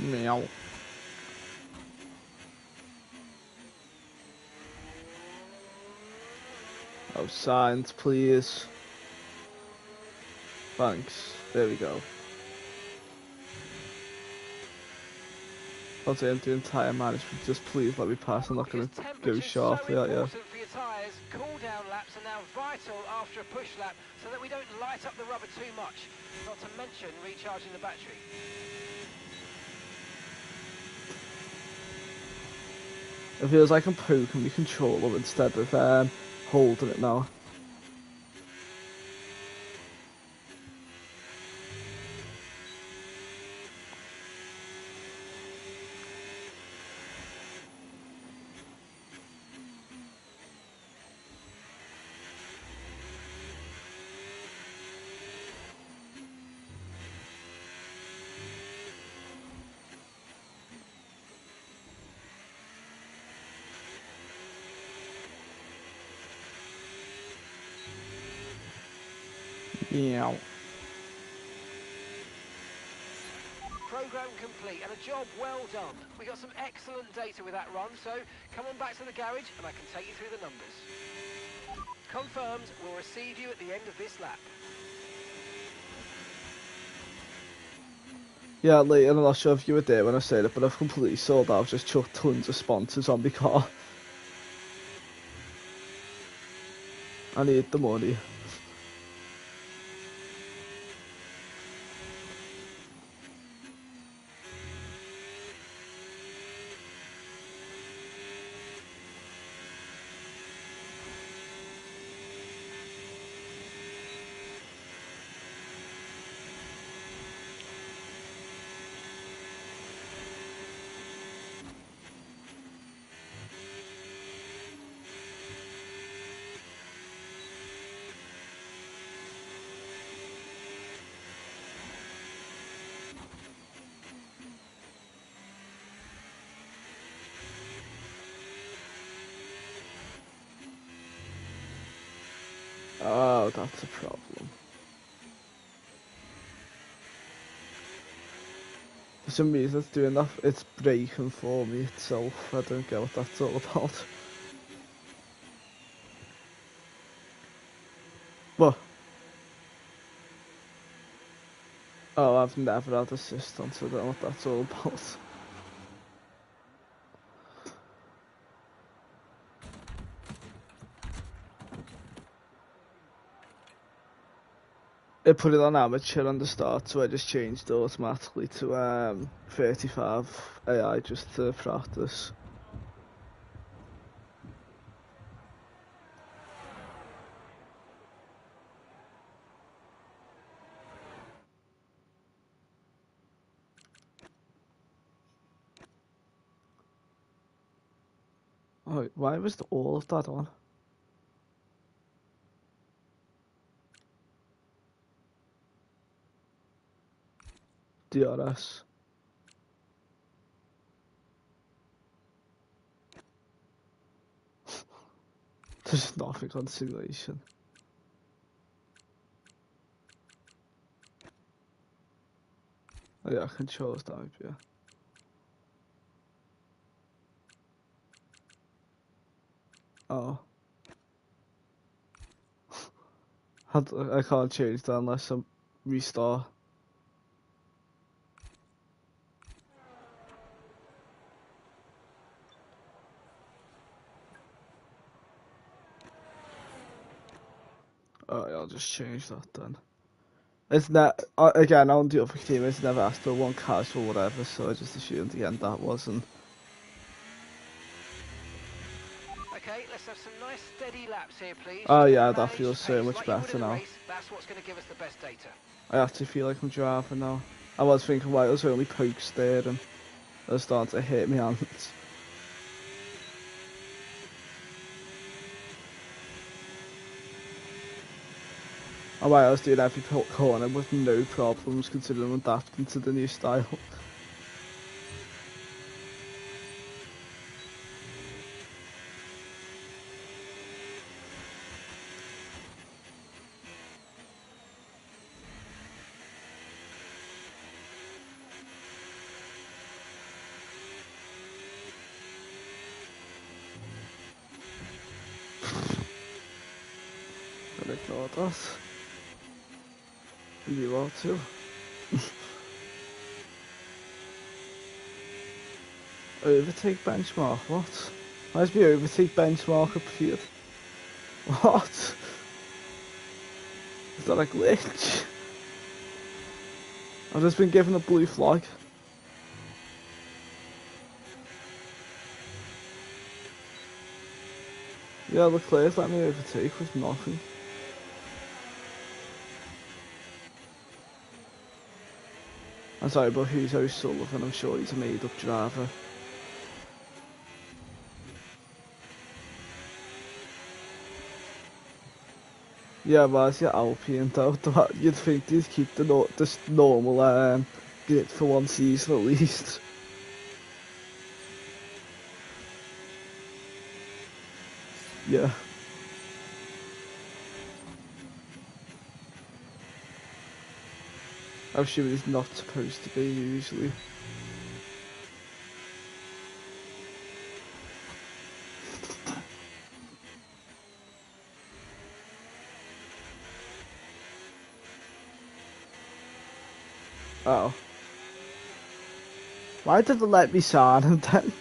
Meow. Oh, signs, please. Thanks. There we go. I'll say I'm doing tyre management. Just please let me pass. I'm not going to go sharply at you. For your tyres, cool down laps are now vital after a push lap so that we don't light up the rubber too much. Not to mention recharging the battery. It feels like I'm poking the controller instead of holding it now. Meow. Program complete and a job well done. We got some excellent data with that run, so come on back to the garage and I can take you through the numbers. Confirmed, we'll receive you at the end of this lap. Yeah, later, I'm not sure if you were there when I said it, but I've completely sold out. I've just chucked tons of sponsors on my car. I need the money. Oh, that's a problem. For some reason it's doing that, it's breaking for me itself. I don't get what that's all about. What? Oh, I've never had assistance, I don't know what that's all about. It put it on amateur on the start, so I just changed automatically to 35 AI just to practice. Oh, why was all of that on? DRS. There's nothing on simulation. Oh yeah, controls type, yeah. Oh. I can't change that unless I restart. Alright, I'll just change that then. It's not, again, on the other team, it's never asked for one casual or whatever, so I just assumed again that wasn't. Okay, let's have some nice steady laps here, please. Oh Just yeah, manage that the feels so pace much like you would better in a now. race. That's what's going to give us the best data. I actually feel like I'm driving now. I was thinking, why there's only pokes there and they're starting to hit me hands. Oh wow, I was doing every corner with no problems considering I'm adapting to the new style. I'll ignore that. You are too. Overtake benchmark, what? Why's my overtake benchmark appeared? What? Is that a glitch? I've just been given a blue flag. Yeah, Leclerc let me overtake with nothing. I'm sorry, but who's O'Sullivan? I'm sure he's a made-up driver. Yeah, well, it's your Alpine though. You'd think they'd keep the this normal grid for one season at least. Yeah. I'm sure it's not supposed to be usually. Oh. Why did they let me sign him then?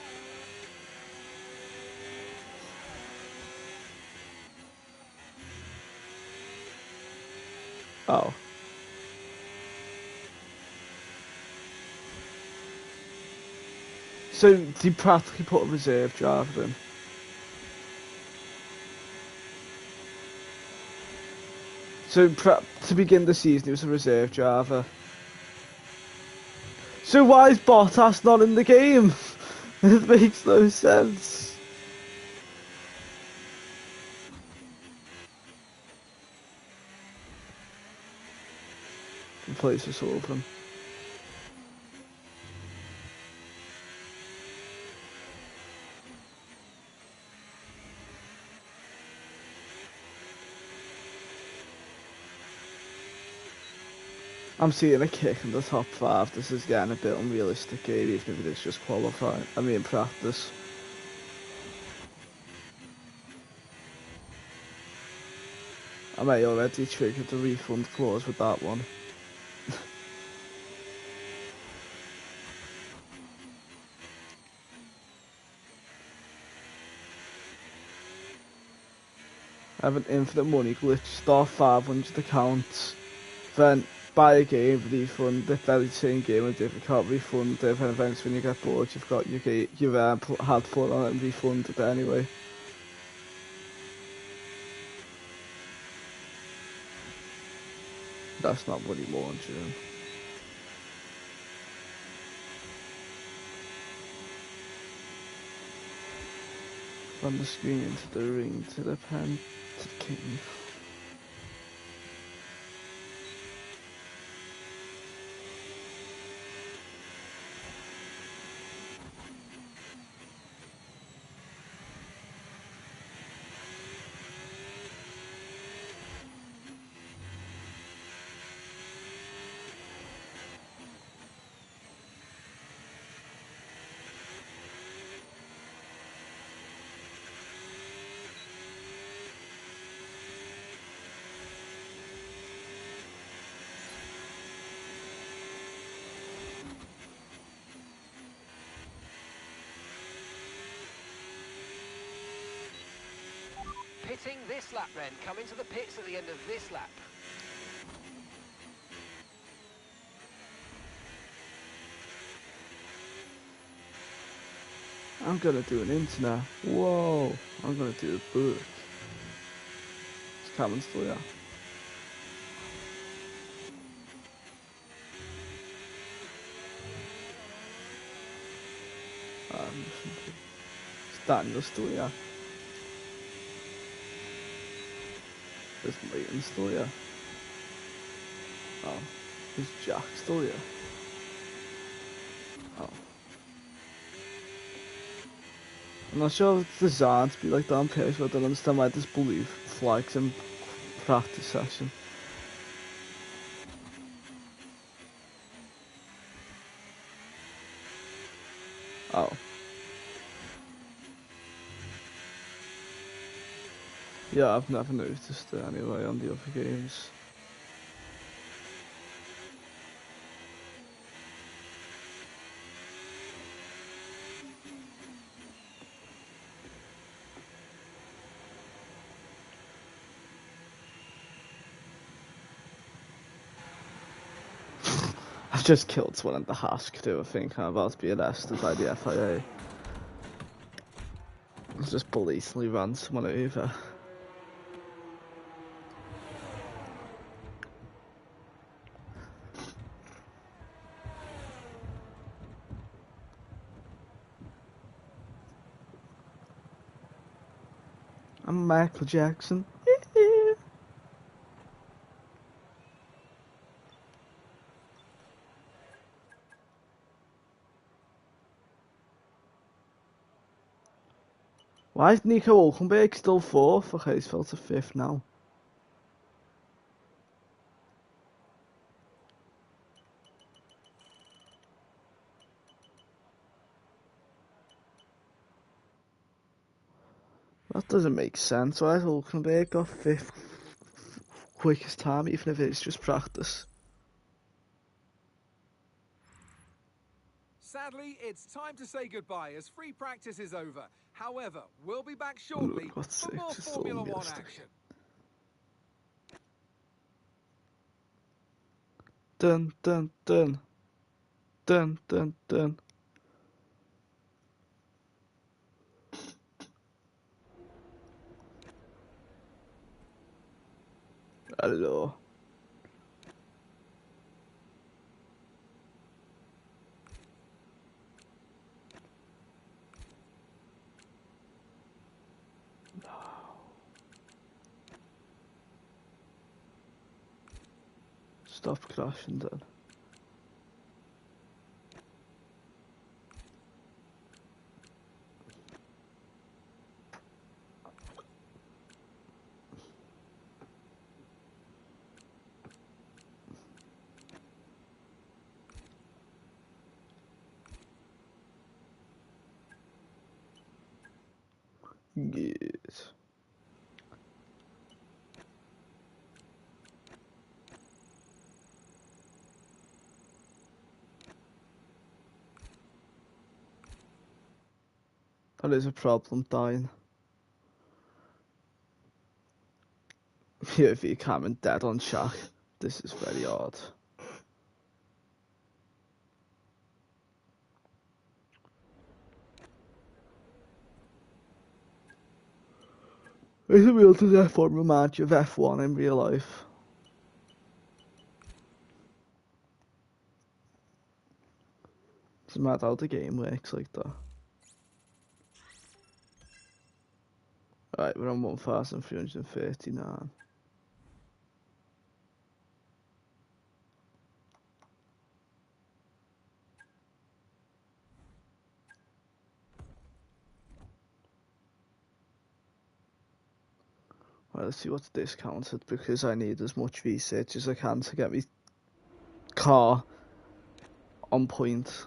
Oh. So they practically put a reserve driver in. So to begin the season, he was a reserve driver. So why is Bottas not in the game? It makes no sense. The place is open. I'm seeing a kick in the top 5. This is getting a bit unrealistic here, even if it is just qualifying. I mean practice. I may already triggered the refund clause with that one. I have an infinite money glitch, star 500 accounts. then buy a game, refund it, very same game with different card, refund it, and eventually when you get bored, you've got your had fun on it and refund it anyway. That's not what he launching. Run the screen into the ring, to the pen, to the king. Pitting this lap then, come into the pits at the end of this lap. I'm gonna do an internet. Whoa, I'm gonna do a book. It's coming still, yeah. It's Daniel still, yeah. There's Leighton still, yeah. Oh, there's Jack still, yeah. Oh. I'm not sure if it's designed to be like that on purpose, but I don't understand why this blue flags in practice session. Oh. Yeah, I've never noticed it anyway on the other games. I've just killed someone at the Hask too, I think. I'm about to be arrested by the FIA. I just blatantly ran someone over. I'm Michael Jackson. Why is Nico Hulkenberg still fourth? Okay, he's fell to fifth now. That doesn't make sense. Why has Hulkenberg got fifth quickest time, even if it's just practice? Sadly, it's time to say goodbye as free practice is over. However, we'll be back shortly for more Formula One action. Dun dun dun. Dun dun dun. Hello. Stop crashing then. Yes. That is a problem, dying. POV Cameron dead on Shaq. This is very odd. Is it real to F1 remind you of F1 in real life? It's mad how the game works like that. Right, we're on 1,339. Right, let's see what's discounted because I need as much research as I can to get my car on point.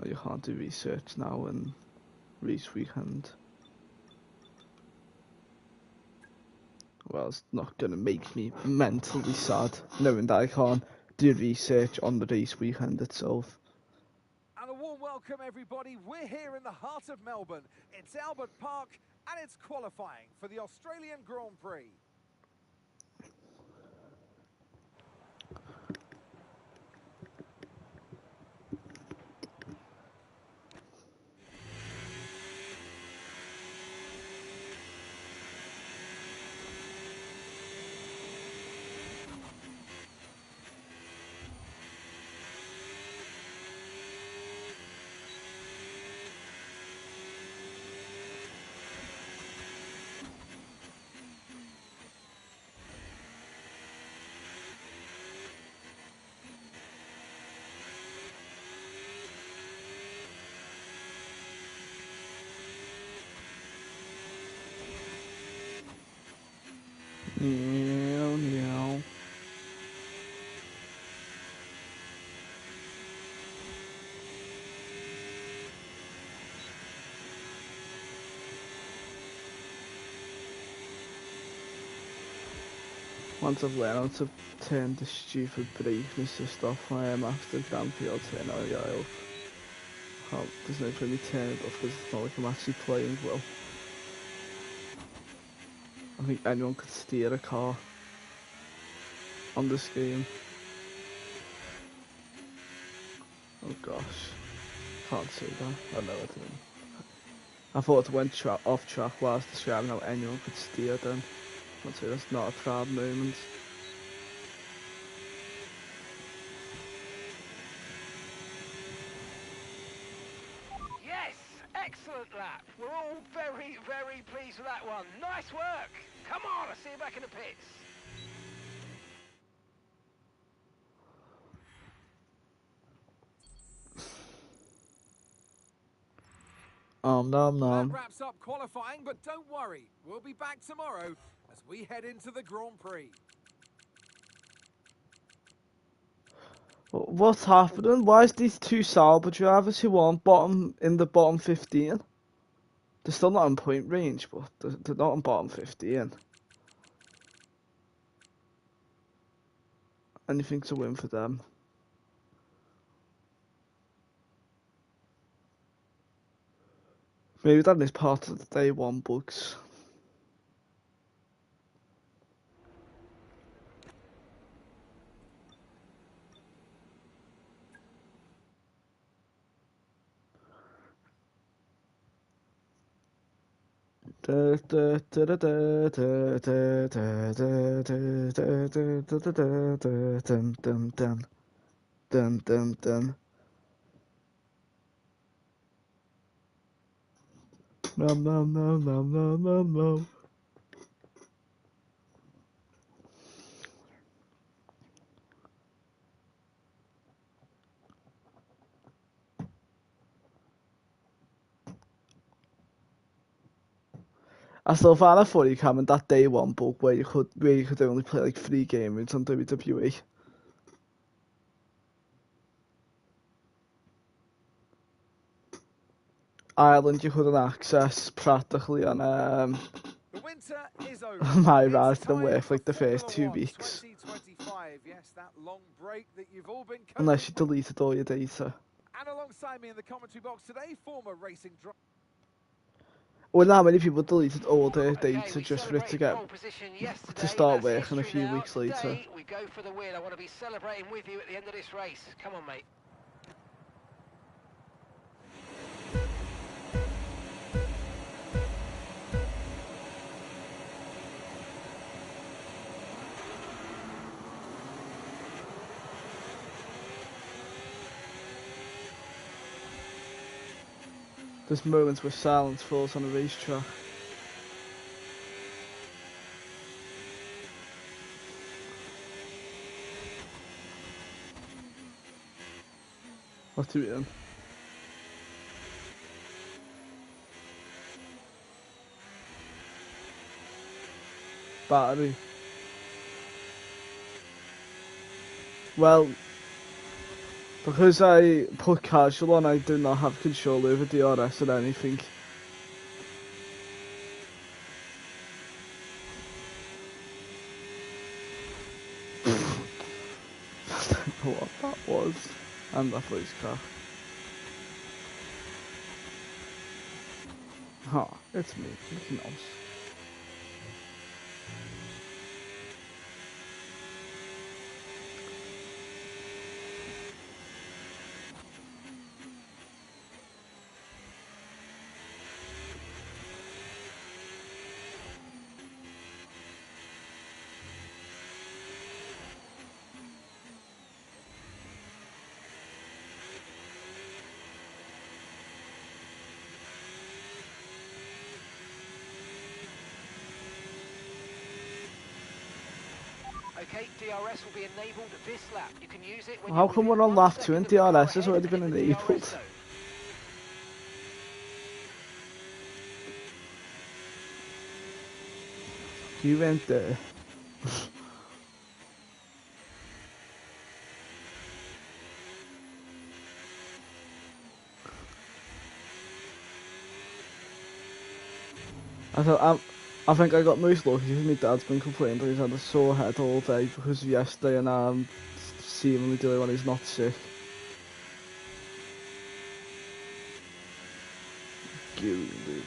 Oh, you can't do research now in race weekend. Well, it's not going to make me mentally sad knowing that I can't do research on the race weekend itself. And a warm welcome, everybody. We're here in the heart of Melbourne. It's Albert Park, and it's qualifying for the Australian Grand Prix. Meow. Once I've learned how to turn the stupid brightness and stuff when I'm after Grand Prix, I'll turn out the aisle. There's no point me turning it off because it's not like I'm actually playing well. I think anyone could steer a car on this game. Oh gosh, can't say that. I know I didn't. I thought it went off track whilst describing how anyone could steer then. I'd say that's not a proud moment. Yes, excellent lap. We're all very, very pleased with that one. Nice work. Come on, I'll see you back in the pits. Nom. That wraps up qualifying, but don't worry. We'll be back tomorrow as we head into the Grand Prix. What's happening? Why is these two Sauber drivers who aren't in the bottom 15? They're still not in point range, but they're not in bottom 15. Anything to win for them. Maybe that is part of the day one bugs. Dun dun dun. No. I still find it funny having that day one bug where you could only play like 3 games on WWE. Ireland you couldn't access practically on The winter is over. my It's ride didn't time work for for like the first Formula 2 One weeks. 2025. Yes, that long break that you've all been Unless you coping with. deleted all your data. And alongside me in the commentary box today, former racing driver. wonder how many people deleted all their Okay, data we just for it to celebrated get pole position yesterday. to start That's working a history few now. weeks later. Today, we go for the win. I want to be celebrating with you at the end of this race. Come on, mate. There's moments where silence falls on a racetrack. What are we doing? Battery. Well, because I put casual on, I do not have control over DRS or anything. I don't know what that was. And that voice crack. Huh, it's me, Mickey Mouse. Okay, DRS will be enabled this lap. You can use it when How you're come within we're on 1 lap 2 second and of the car DRS has ahead already and been in the DRS enabled? zone. You went there. I think I got most lucky because my dad's been complaining that he's had a sore head all day because of yesterday and seemingly doing when he's not sick. Gooey baby.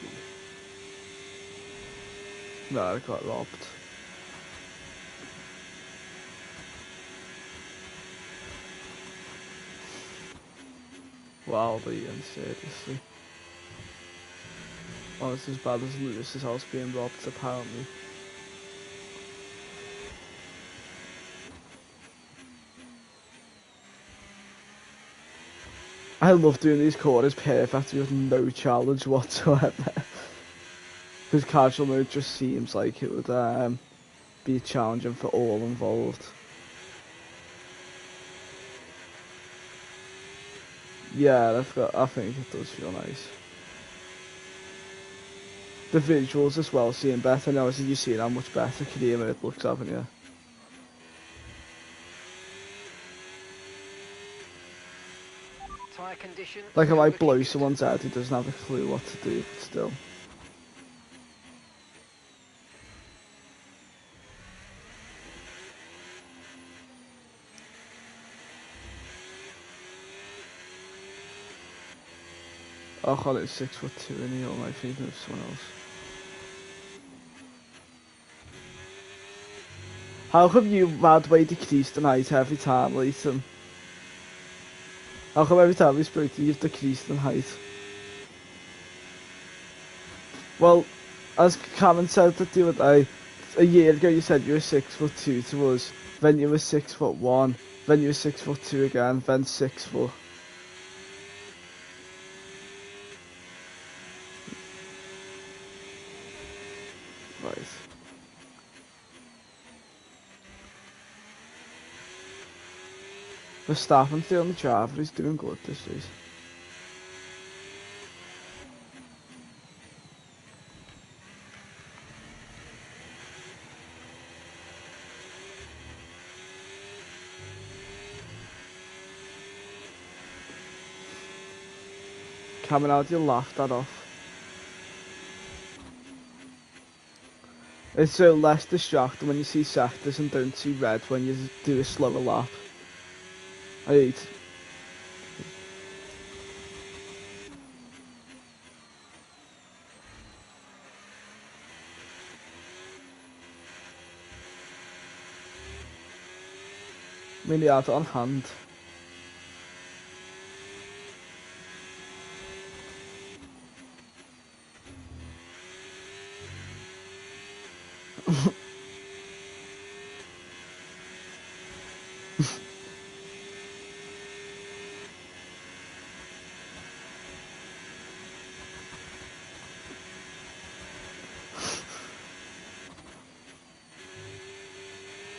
No, I got robbed. Wow, Ian, seriously. Oh, it's as bad as Lewis's house being robbed, apparently. I love doing these corners perfect with no challenge whatsoever. Because casual mode just seems like it would be challenging for all involved. Yeah, I think it does feel nice. The visuals as well seem better now, as you've seen how much better career mode looks, haven't you? Tyre condition. Like I still might looking blow good. someone's head who doesn't have a clue what to do, but still. Oh, God, it's 6'2" in here, am I thinking of someone else? How come you way decreased in height every time, Leighton? How come every time we spoke to you, you've decreased in height? Well, as Cameron said that the other day, a year ago you said you were 6'2" to us, then you were 6'1", then you were 6'2" again, then 6 foot. Right. Verstappen's the only driver who's doing good this race. Cameron, how do you laugh that off? It's so less distracting when you see sectors and don't see red when you do a slower lap. I hate. I mean, he had it on hand.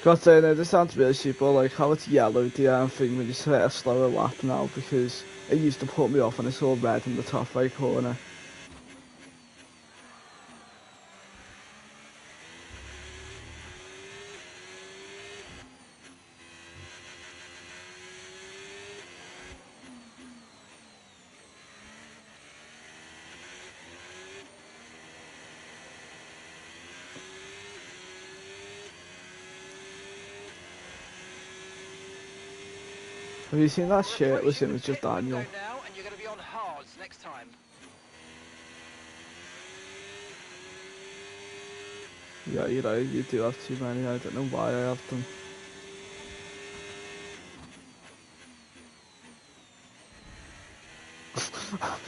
Gotta say, no, this sounds really super, like how it's yellow, the thing when you hit a slower lap now, because it used to put me off when it's all red in the top right corner. Have you seen that shirtless image of Daniel? Now, and you're going to be on hards next time. Yeah, you're right, you do have too many, I don't know why I have them.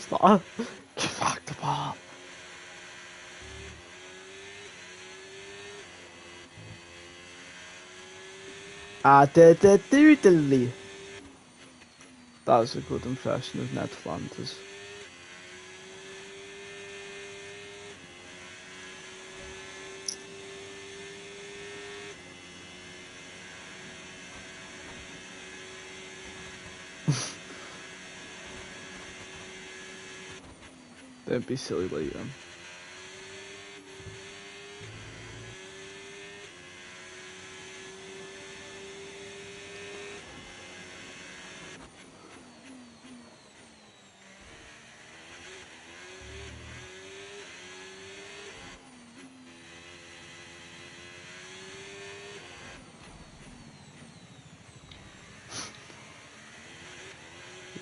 Stop! Give back the ball! Doodly. That was a good impression of Ned Flanders. Don't be silly, Liam.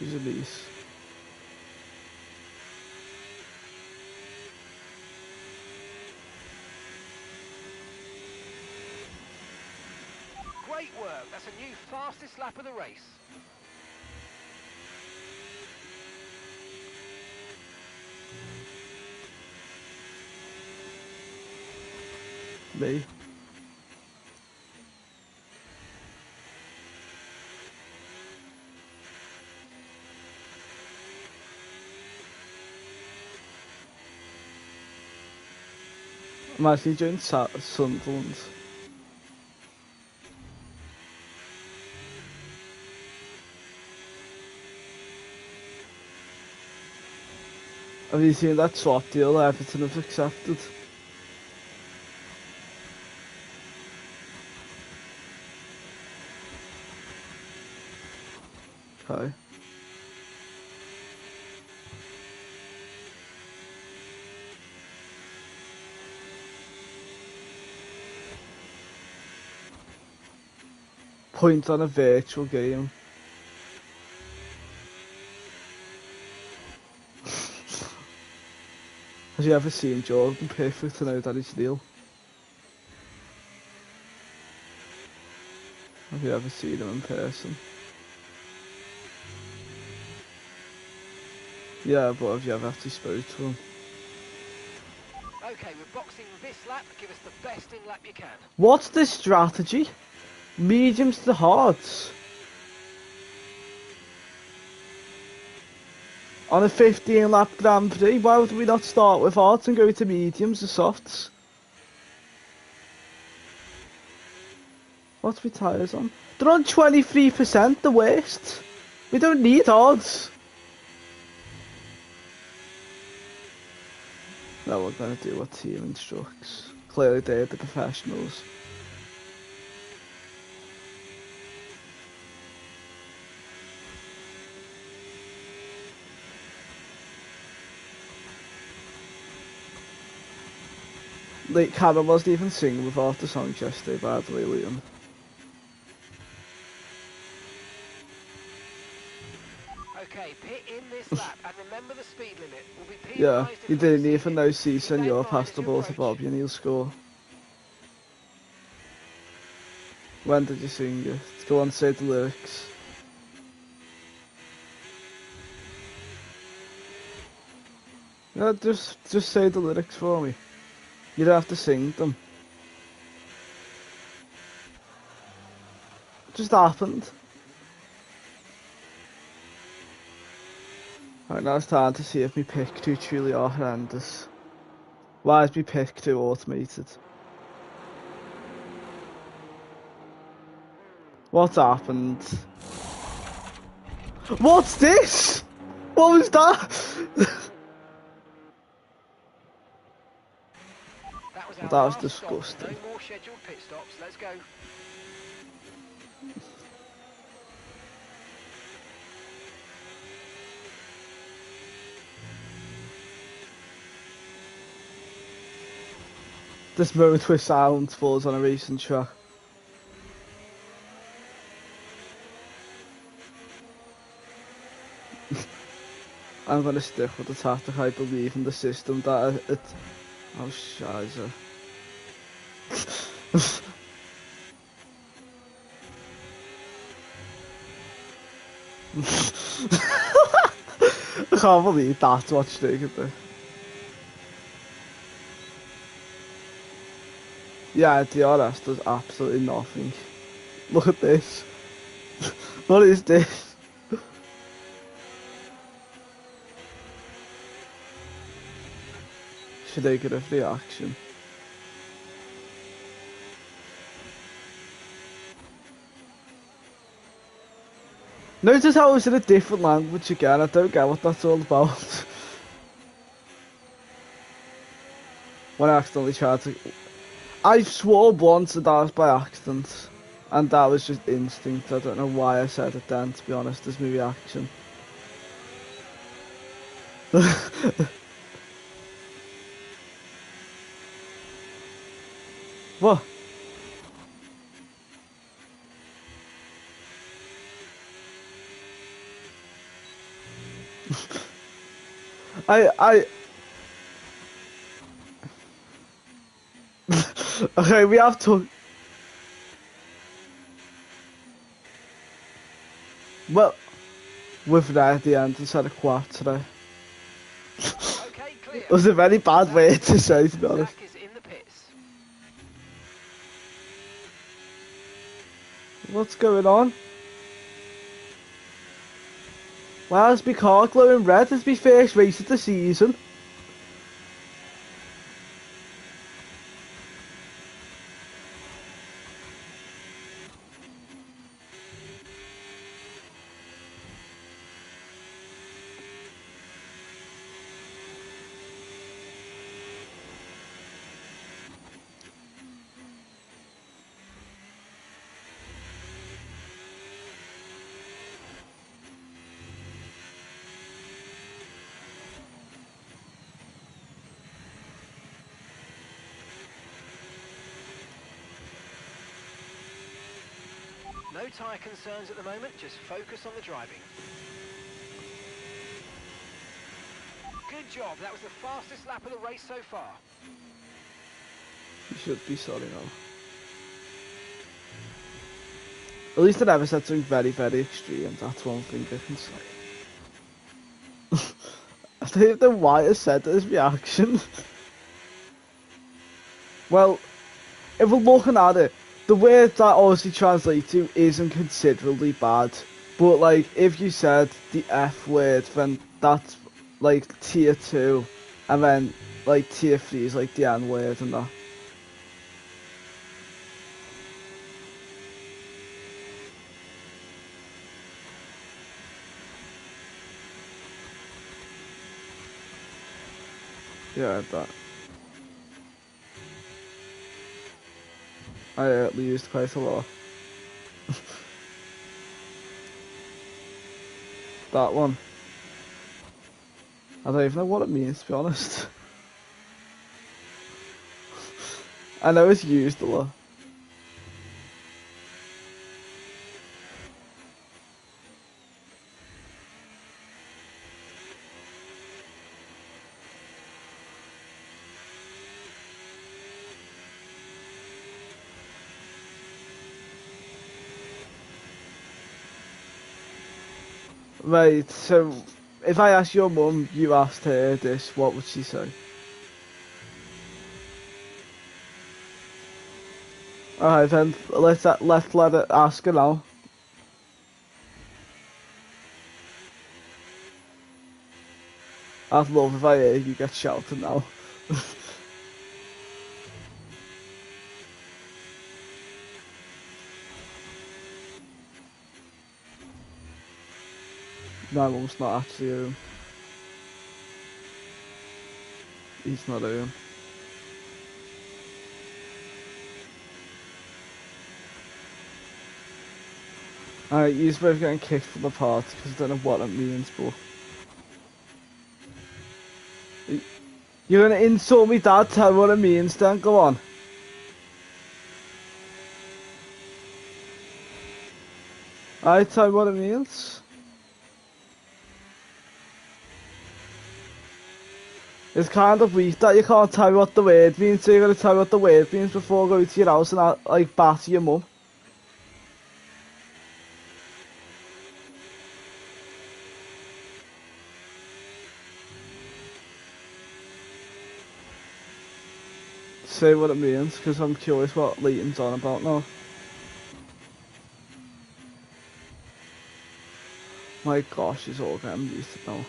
He's a beast. Great work. That's a new fastest lap of the race. Me. I'm actually doing Sunderland. Have you seen that swap deal Everton have accepted? Okay. Point on a virtual game. Have you ever seen Jordan Pickford to know that he's real? Have you ever seen him in person? Yeah, but have you ever actually spoke to him? Okay, we're boxing this lap. Give us the best in lap you can. What's the strategy? Mediums to hards. On a 15 lap Grand Prix, why would we not start with hards and go to mediums or softs? What's my tyres on? They're on 23%, the worst. We don't need hards. No, we're gonna do what team instructs. Clearly they're the professionals. Like, Cameron wasn't even singing without the song yesterday, by the way, Liam. Okay, pit in this lap, and remember the speed limit. We'll be penalised Yeah, if you we didn't exceed even it. know Keep C that Senor in mind passed as the you ball to approach. Bobby and he'll score. When did you sing it? Go on, say the lyrics. No, just say the lyrics for me. You don't have to sing them. It just happened. Right, now it's time to see if my pick 2 truly are horrendous. Why is my pick 2 automated? What's happened? What's this? What was that? That was Well, our that was last disgusting. stop. No more scheduled pit stops. Let's go. This moment where silence falls on a racing track. I'm gonna stick with the tactic. I believe in the system that it. Oh, shizer. I can't believe that's what's taking there. Yeah, DRS does absolutely nothing. Look at this. What is this? Should I get a reaction? Notice how it's in a different language again. I don't get what that's all about. When I accidentally tried to... I swore once that was by accident. And that was just instinct. I don't know why I said it then, to be honest, as my reaction. What? I... Okay, we have to... Well, with that at the end instead of quattro. Okay, clear. It was a very bad way to say, to be honest. Zach is in the pits. What's going on? Why is my car glowing red? It's my first race of the season. No tyre concerns at the moment, just focus on the driving. Good job, that was the fastest lap of the race so far. You should be sorry now. At least I never said something very, very extreme. That's one thing I can say. I don't even know why I said this reaction. Well, if we're looking at it, the word that obviously translates to isn't considerably bad. But like, if you said the F word, then that's like tier 2. And then like tier 3 is like the N word and that. Yeah, that. I used quite a lot. That one. I don't even know what it means, to be honest. I know it's used a lot. Right, so if I asked your mum, you asked her this, what would she say? Alright then, let's let her ask her now. I'd love if I hear you get shouted now. My mum's not actually home. He's not home. Alright, you're both getting kicked from the party because I don't know what it means, but... You're gonna insult me, Dad, tell me what it means then, go on. Alright, tell me what it means. It's kind of weak that you can't tell me what the word means, so you're gonna tell me what the word means before going to your house and like batter your mum. Say what it means, because I'm curious what Leighton's on about now. My gosh, he's all getting muted now.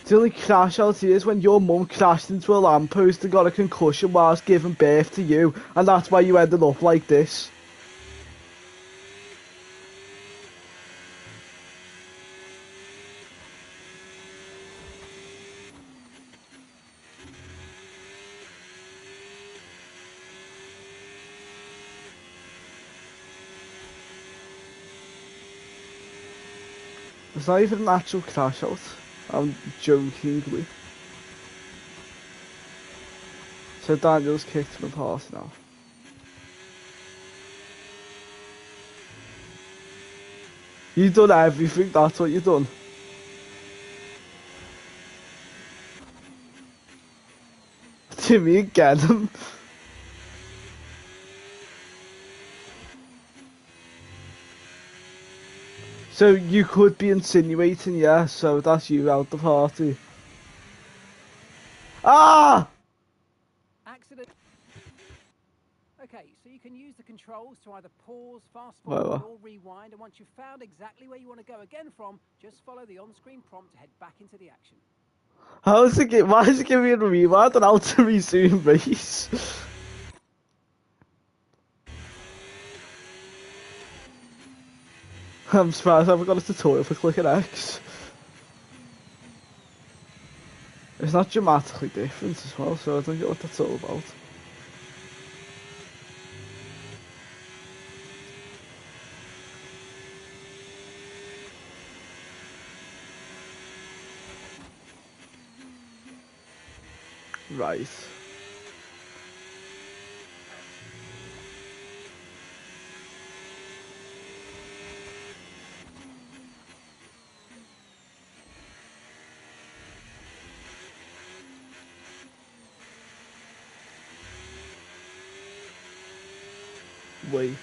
The only crash out here is when your mum crashed into a lamppost and got a concussion whilst giving birth to you, and that's why you ended up like this. It's not even an actual crash out. I'm jokingly. So Daniel's kicked from the party now. You done everything, that's what you done. Timmy again. So you could be insinuating, yeah, so that's you out the party. Ah! Accident. Okay, so you can use the controls to either pause, fast Whatever. forward, or rewind, and once you've found exactly where you want to go again from, just follow the on-screen prompt to head back into the action. Why is it giving me a rewind and how to resume race? I'm surprised I haven't got a tutorial for clicking X. It's not dramatically different as well, so I don't get what that's all about. Right. Wait.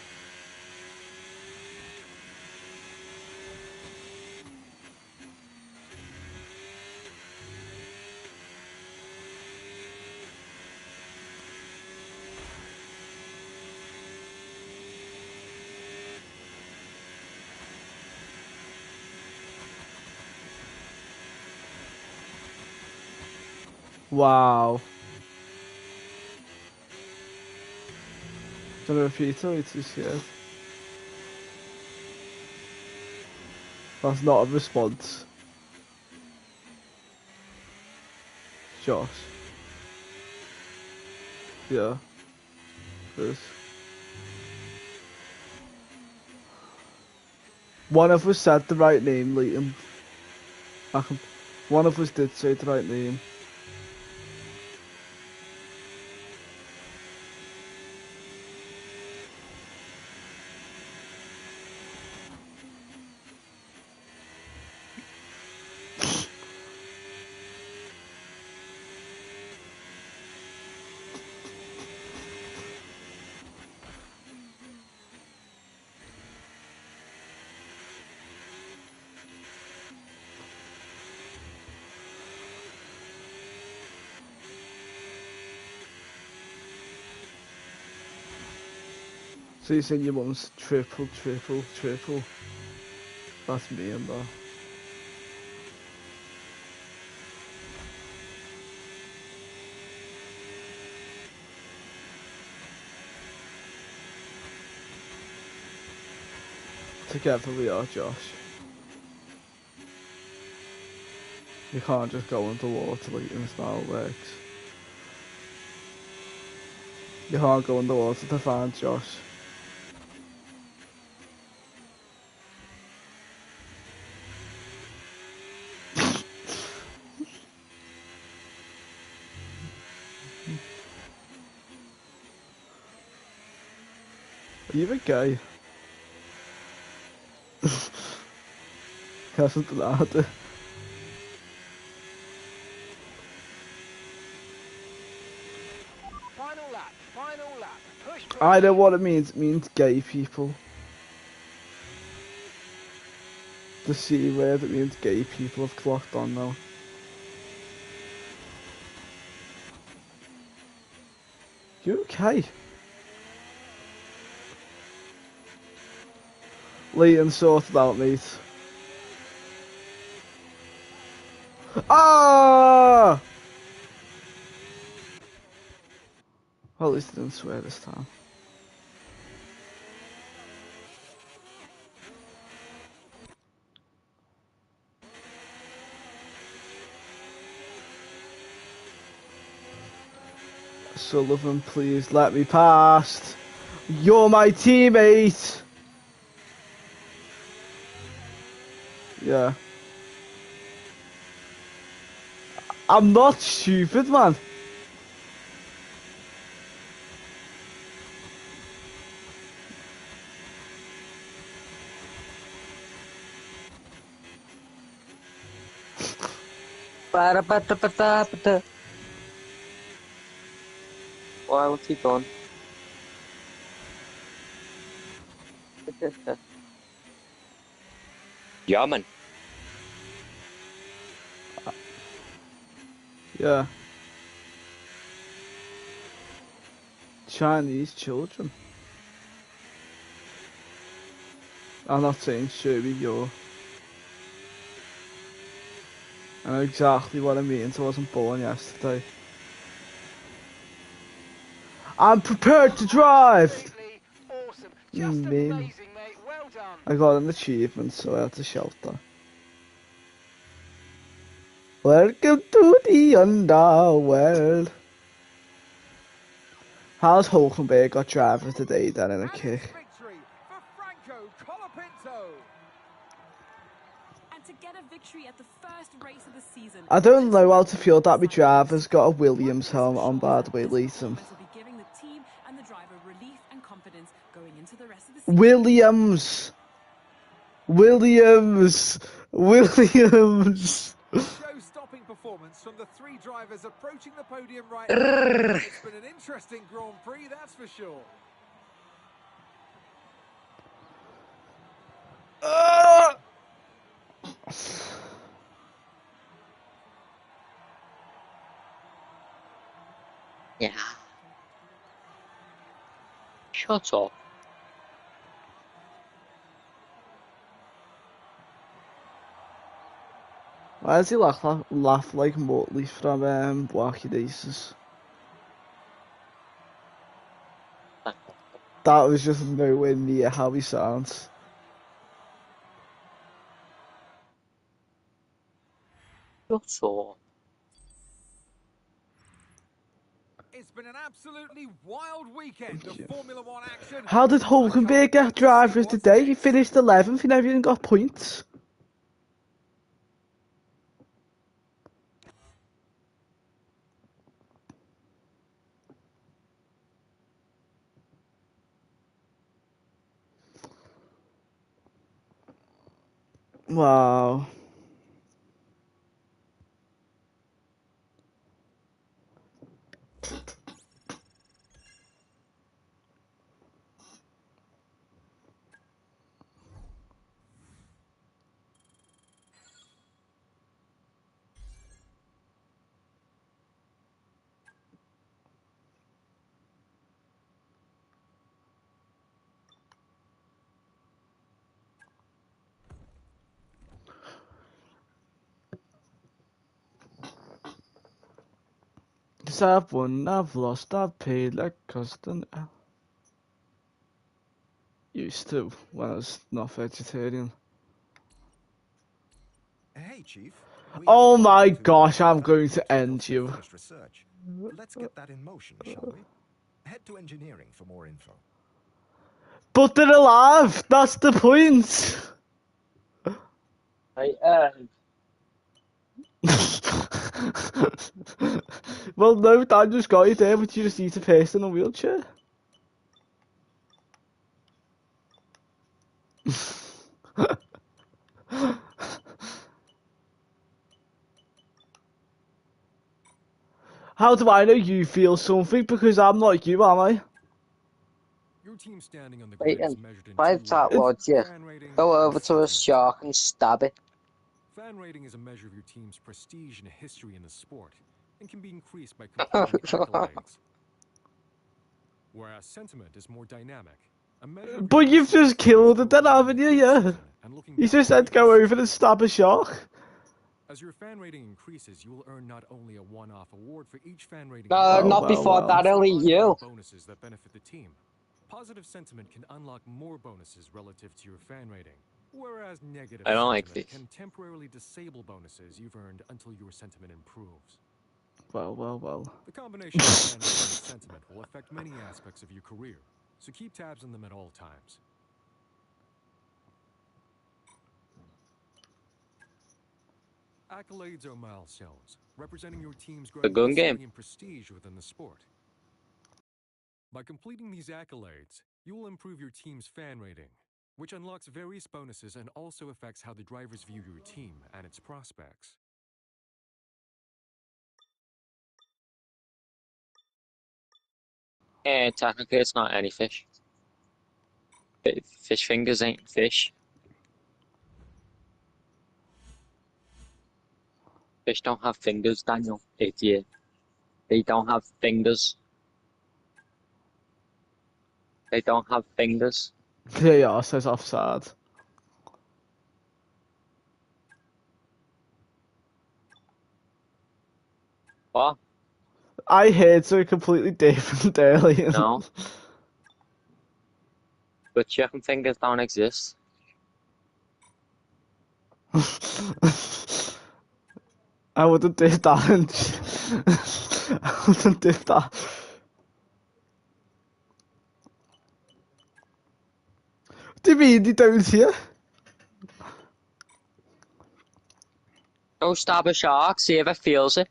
Wow. Don't know if you too scared. That's not a response. Josh. Yeah. This. One of us said the right name, Leighton. One of us did say the right name. So you're saying your mum's triple, triple, triple? That's me and that. Together we are, Josh. You can't just go underwater like in style works. You can't go underwater to find Josh. Are you a gay? Hasn't denied. Final lap, final lap. Push, push. I know what it means. It means gay people. The C word, it means gay people have clocked on now. You okay? Leighton sorted out, mate. Ah! Well, at least I didn't swear this time. Sullivan, please let me past. You're my teammate. Yeah. I'm not stupid, man. Why, what's he done? Yeah, man. Yeah. Chinese children. I'm not saying Sherby, you're. I know exactly what I mean, so I wasn't born yesterday. I'm prepared to drive! Absolutely awesome. Just Meme. amazing, mate. Well done. I got an achievement, so I had to shout that. Welcome to the underworld. How's Hulkenberg got driver today then in a And kick? it's victory for Franco Colapinto. And to get a victory at the first race of the season. I don't know how to feel that my driver's got a Williams helmet on, by the way, Leighton. Will be giving the team and the driver relief and confidence going into the rest of the season. Williams! Williams! Williams! Show-stopping performance from the three drivers approaching the podium right now. It's been an interesting Grand Prix, that's for sure. Yeah. Shut up. Why does he laugh like Motley from Wacky Races? That was just nowhere near how he sounds. Shut up. It's been an absolutely wild weekend of Formula One action. How did Hulkenberg get drivers today? He finished 11th, he never even got points. Wow. 'Cause I've won, I've lost, I've paid like custom. Used to when I was not vegetarian. Hey, Chief. We Oh have a my project to gosh, I'm develop going to details end of you. finished research. Let's get that in motion, shall we? Head to engineering for more info. But they're alive! That's the point! Well, no, Dan just got you there, but you just need to paste in a wheelchair. How do I know you feel something? Because I'm not you, am I? Your team standing on the grid is Clayton, measured in if I two that ways: word to you, fan rating go and over to a sentiment. shark and stab it. Fan rating is a measure of your team's prestige and history in the sport, and can be increased by completing accolades. Whereas sentiment is more dynamic, a measure of your But you've personal just killed it then, performance haven't you? following a Yeah. good season and looking You back just on said go previous over and seasons. stab a shark. As your fan rating increases, you will earn not only a one-off award for each fan rating No, level, not well, before well. that, but also only ongoing you. bonuses that benefit the team. Positive sentiment can unlock more bonuses relative to your fan rating, whereas negative I don't like sentiment this. can temporarily disable bonuses you've earned until your sentiment improves. Well, well, well. The combination of fan rating and sentiment will affect many aspects of your career, so keep tabs on them at all times. Accolades are milestones, representing your team's The growing gun game. history and prestige within the sport. By completing these accolades, you will improve your team's fan rating, which unlocks various bonuses and also affects how the drivers view your team and its prospects. Technically, it's not any fish. Fish fingers ain't fish. Fish don't have fingers, Daniel. Idiot. They don't have fingers. They don't have fingers. Yeah, says offside. What? I heard something completely different earlier. No. But chicken fingers don't exist. I wouldn't do that. I wouldn't do that. What do you mean you don't hear? Go stab a shark, see if it feels it.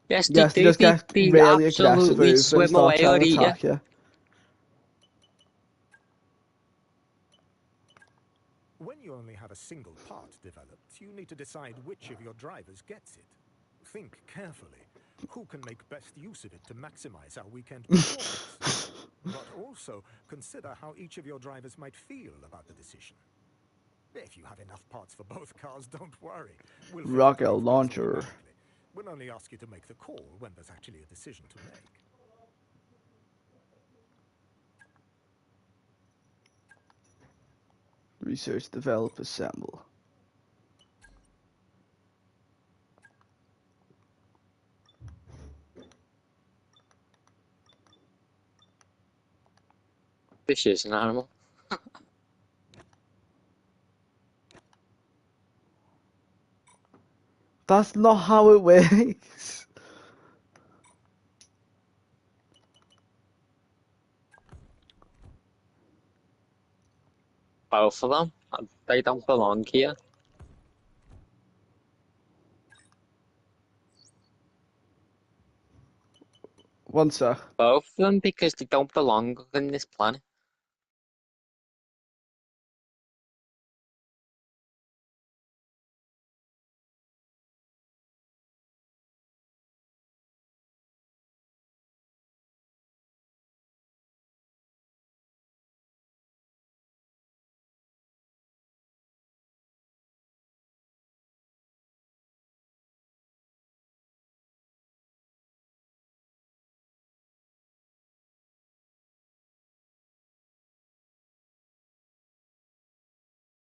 Yes, they Yes, they do. just get They really aggressive absolutely over and swim start away or trying to eat you. attack you. When you only have a single part developed, you need to decide which of your drivers gets it. Think carefully. Who can make best use of it to maximize our weekend performance? But also consider how each of your drivers might feel about the decision. If you have enough parts for both cars, don't worry. We'll fit Rocket into both cars launcher. automatically. We'll only ask you to make the call when there's actually a decision to make. Research, develop, assemble. Fish is an animal. That's not how it works. Both of them. They don't belong here. One sec. Both of them because they don't belong on this planet.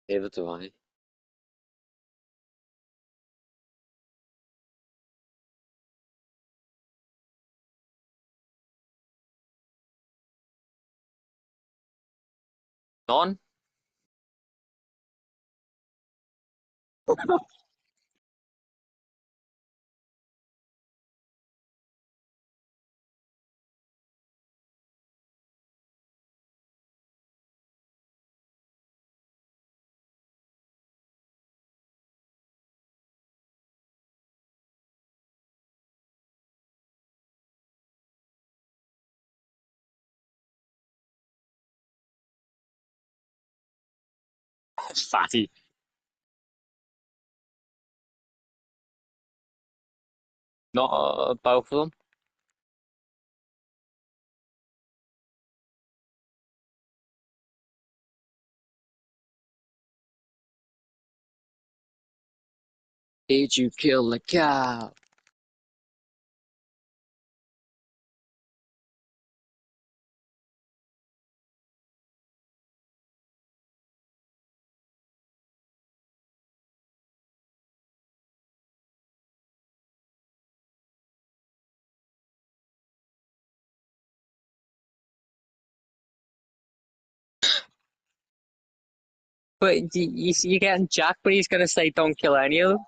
Neither do I. None? Fatty. Not both of them. Did you kill the cow? But you're getting Jack, but he's gonna say don't kill any of them.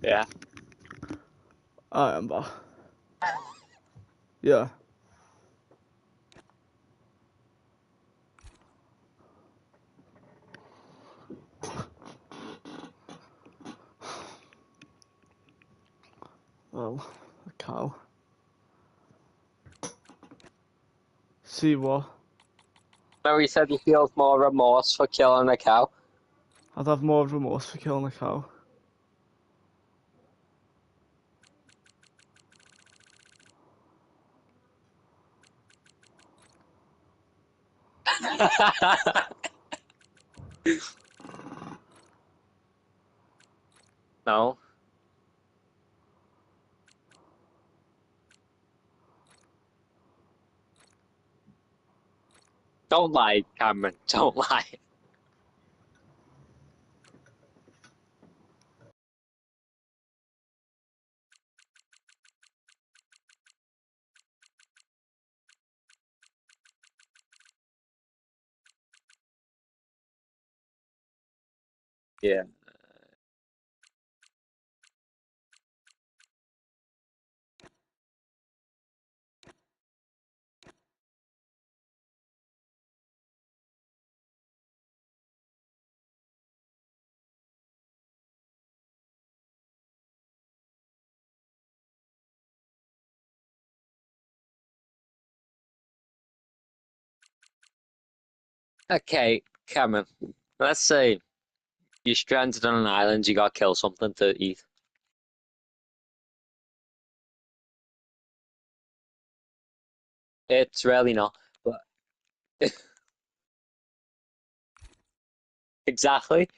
Yeah. I remember. Yeah. Well, a cow. See what? No, he said he feels more remorse for killing a cow. I'd have more remorse for killing a cow. No. Don't lie, Cameron. Don't lie. Yeah. Okay, Cameron. Let's say you're stranded on an island, you gotta kill something to eat. It's really not. But exactly.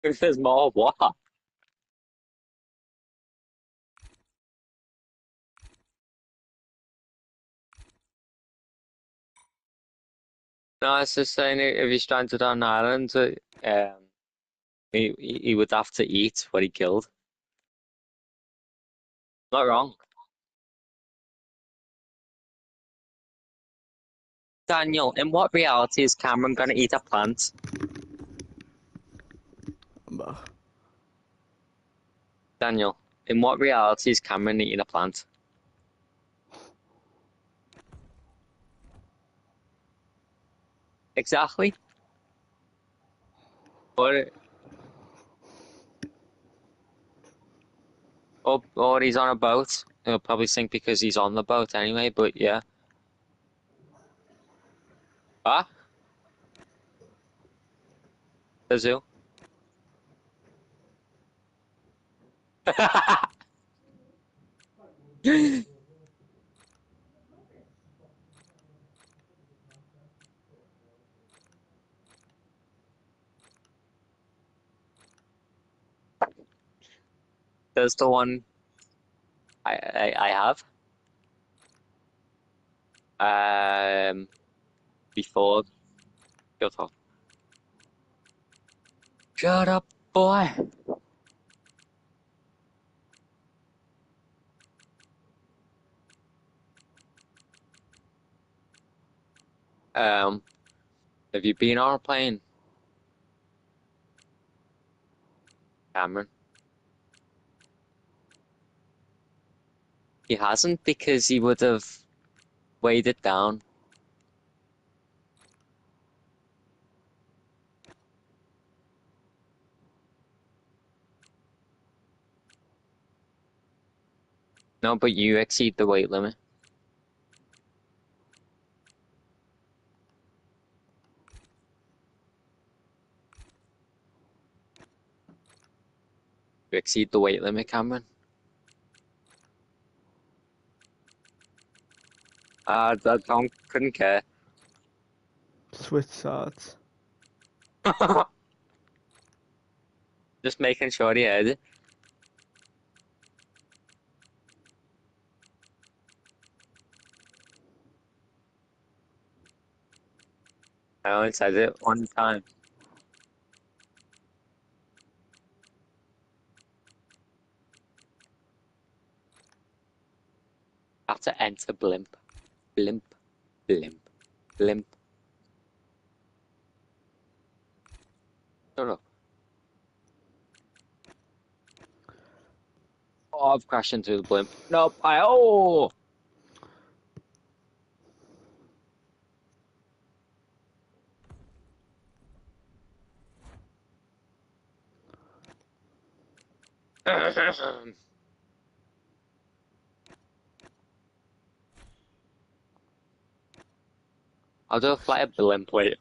If there's more, what? No, I was just saying if you're stranded on an island, he would have to eat what he killed. Not wrong. Daniel, in what reality is Cameron gonna eat a plant? back. Daniel, in what reality is Cameron eating a plant? Exactly. Or he's on a boat. He'll probably sink because he's on the boat anyway, but yeah. Ah? The zoo. There's the one I have. Before shut up. Shut up, boy. Have you been on a plane, Cameron? He hasn't because he would have weighed it down. No, but you exceed the weight limit. You exceed the weight limit, Cameron. I couldn't care. Switch sides. Just making sure he heard it. I only said it one time. Have to enter blimp. Blimp. Blimp. Blimp. Shut up. Oh, I've crashed into the blimp. Nope. Oh! I'll do a flight of blimp later.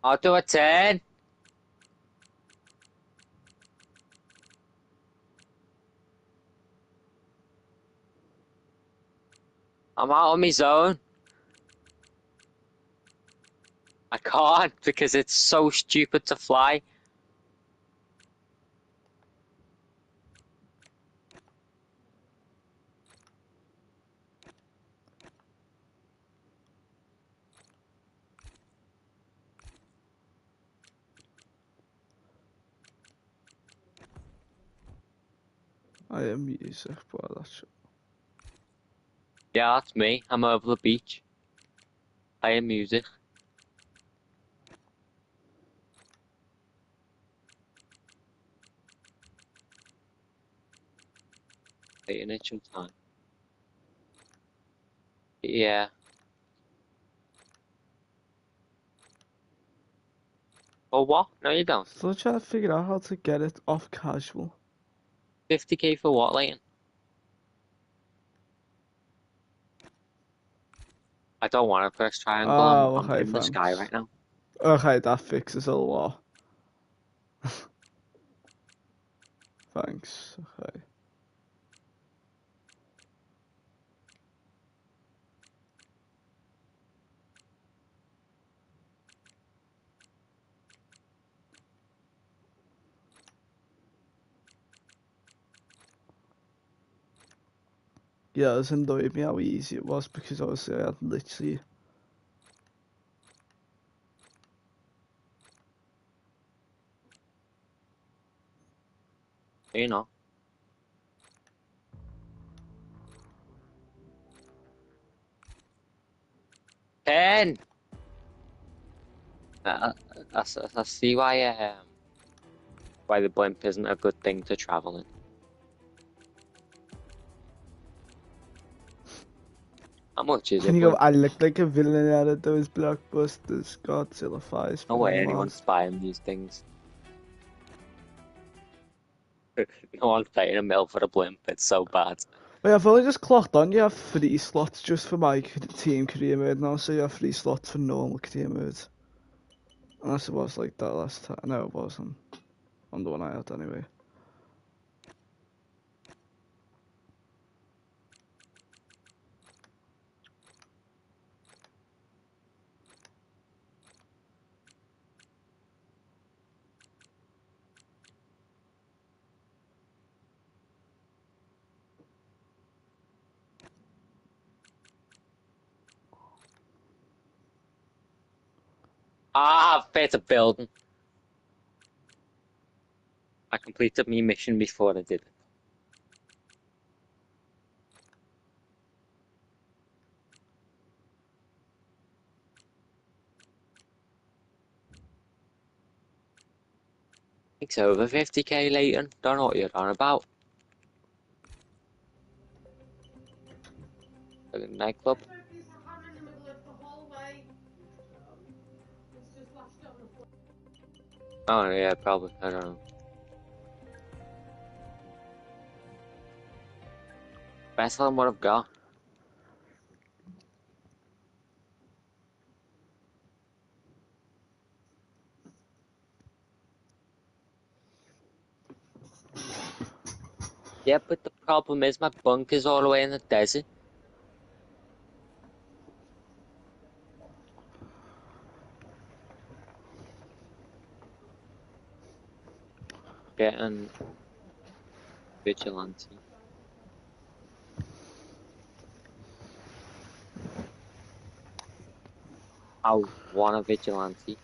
I'll do a 10. I'm out of my zone. I can't because it's so stupid to fly. I am music, boy, that's it. Yeah, that's me. I'm over the beach. Playing music. Waiting it some time. Yeah. Oh, what? No, you don't. Still trying to figure out how to get it off casual. 50k for what, Leighton? I don't want to press triangle. Oh, I'm okay, in the sky thanks. right now. Okay, that fixes a lot. Thanks. Okay. Yeah, it was annoyed me how easy it was because obviously I had literally. You know. Ken! I see why the blimp isn't a good thing to travel in. How much is Can it, you go? blimp? I look like a villain out of those blockbusters. Godzilla fires No from way Mars. anyone's buying these things. No one's paying a mil for a blimp, it's so bad. Wait, I've only just clocked on. You have 3 slots just for my team career mode now, so you have 3 slots for normal career mode. Unless it was like that last time. No, it wasn't. On the one I had anyway. Ah, fit a building. I completed my mission before I did it. It's over 50k, Leighton. Don't know what you're on about. A nightclub. Oh yeah, probably. I don't know. Better than what I've got. Yeah, but the problem is my bunker's all the way in the desert. Getting vigilante. I want a vigilante.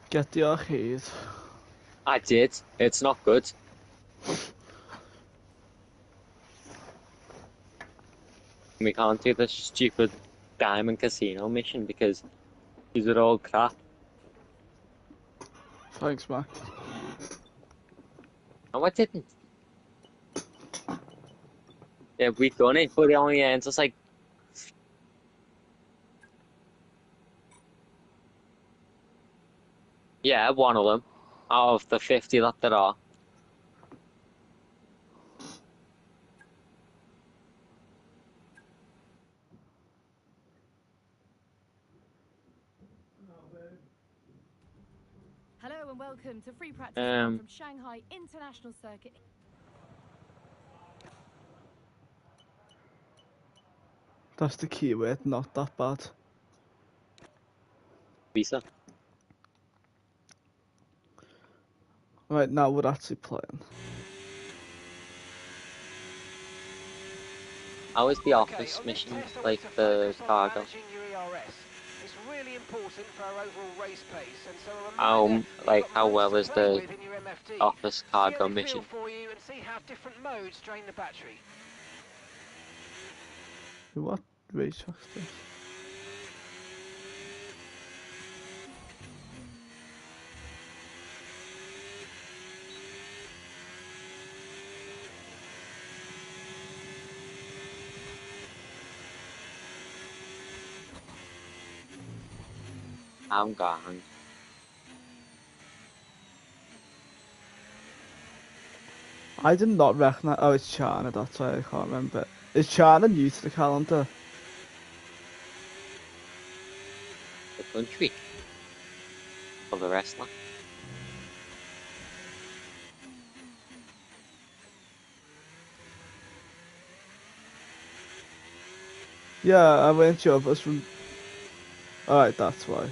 Get the arcade. I did. It's not good. We can't do the stupid diamond casino mission because these are all crap. Thanks, Mac. No, I didn't. Yeah, we done it, but it only ends us like. Yeah, one of them out of the 50 that there are. Hello and welcome to free practice now from Shanghai International Circuit. That's the keyword, not that bad. Visa. Right, now we're actually playing. How is the office mission, like the cargo? It's really important for our overall race pace, and so a How, reminder, like, you've got how modes well to is play the with in your MFD. office See cargo how they mission? feel for you and see how different modes drain the battery. What racetrack's this? I'm gone. I did not recognize. Oh, it's China, that's why I can't remember. Is China new to the calendar? The country. For the wrestler. Yeah, I went sure, but it's from. Alright, that's why.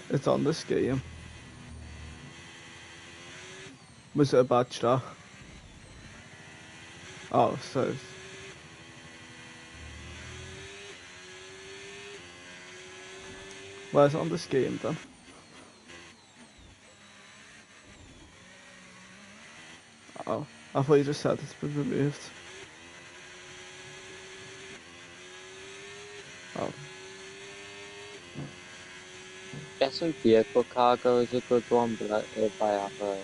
It's on this game. Was it a badge though? Oh, so. Where's it on this game then? Oh, I thought you just said it's been removed. Oh. Guessing vehicle cargo is a good one, but if I have a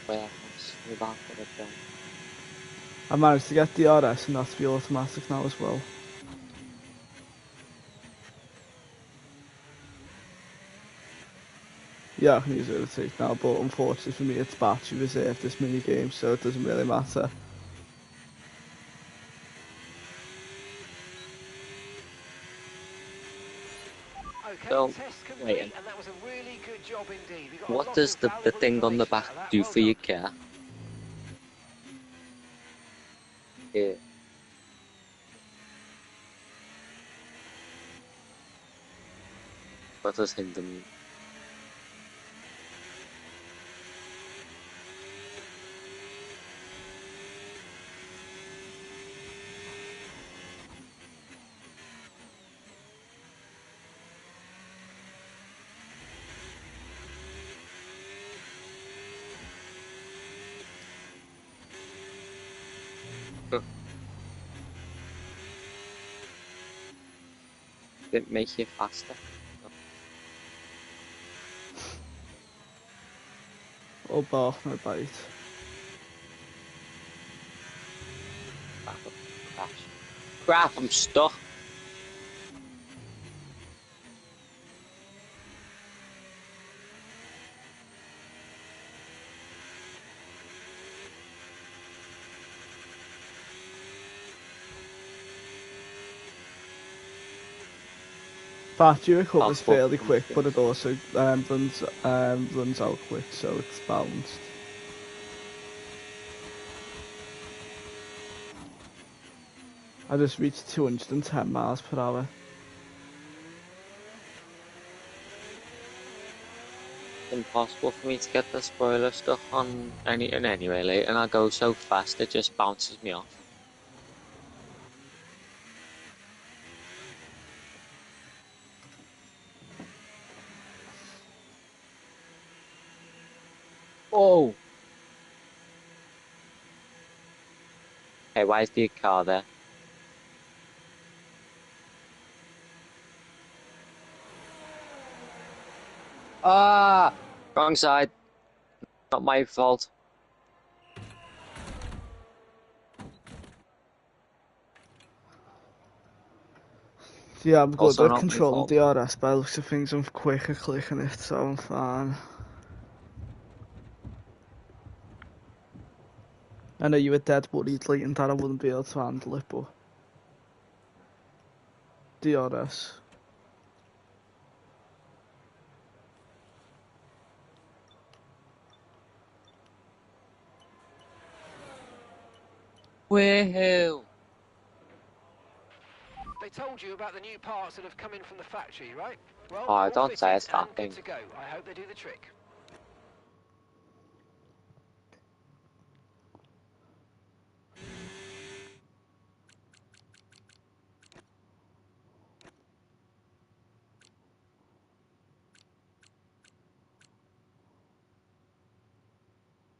warehouse, maybe I'll put it down. I managed to get DRS and that to be automatic now as well. Yeah, I can use overtake now, but unfortunately for me it's battery reserved this mini game, so it doesn't really matter. Okay, So, test complete, wait, and that was a really good job indeed. We got a what lot does of the valuable thing on the information back out of that. do Well for your done. car? Yeah. What does hinder mean? Did it make you faster? Oh, bar, no bite. Crash. Crap, I'm stuck. Battery recovers Possible. fairly quick, but it also runs out quick, so it's balanced. I just reached 210 miles per hour. Impossible for me to get the spoiler stuck on anything anyway, like, and I go so fast it just bounces me off. Oh! Hey, why is the car there? Ah! Wrong side. Not my fault. Yeah, I'm good Also at not my controlling fault. DRS by the looks of things. I'm quick at clicking it, so I'm fine. I know you were dead worried like, that I wouldn't be able to handle it, but DRS. Woohoo! They told you about the new parts that have come in from the factory, right? Well, Oh, they're all don't say fitted it's that and thing. good to go. I hope they do the trick.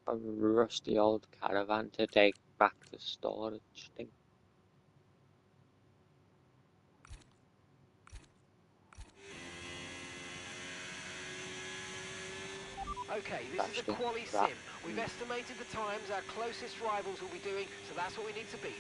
A rusty old caravan to take back to storage thing. Okay, this is Crashed the it. Quali Crap. Sim. We've estimated the times our closest rivals will be doing, so that's what we need to beat.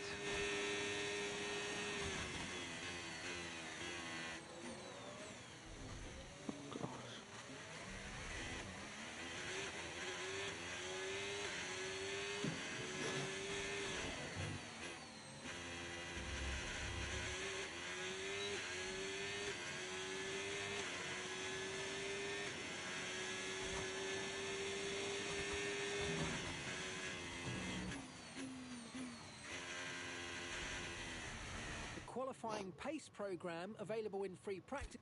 The qualifying pace program available in free practice.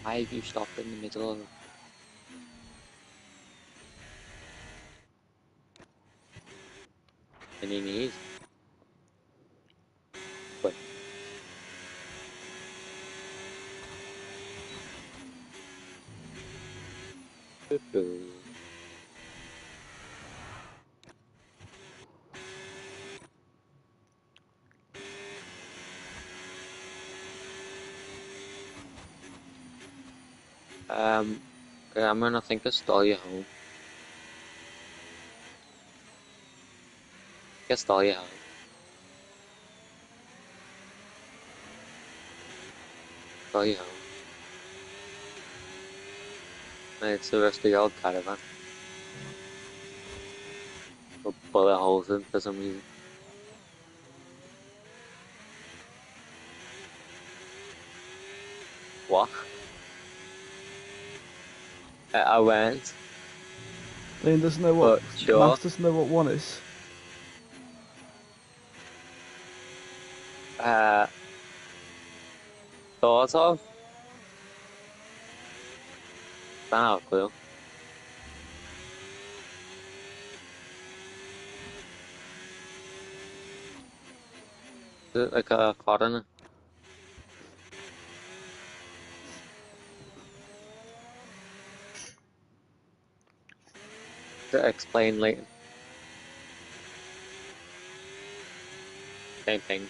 Why have you stopped in the middle of it? Any need? But Cameron, I think I stole you home. I stole you home. Stole you home. It's the rest of the old caravan. Got bullet holes in for some reason. What? I went. Ian doesn't know what. But sure. Max doesn't know what one is. Thought of? Don't have a clue. Is it like a foreigner? To explain later. Same thing.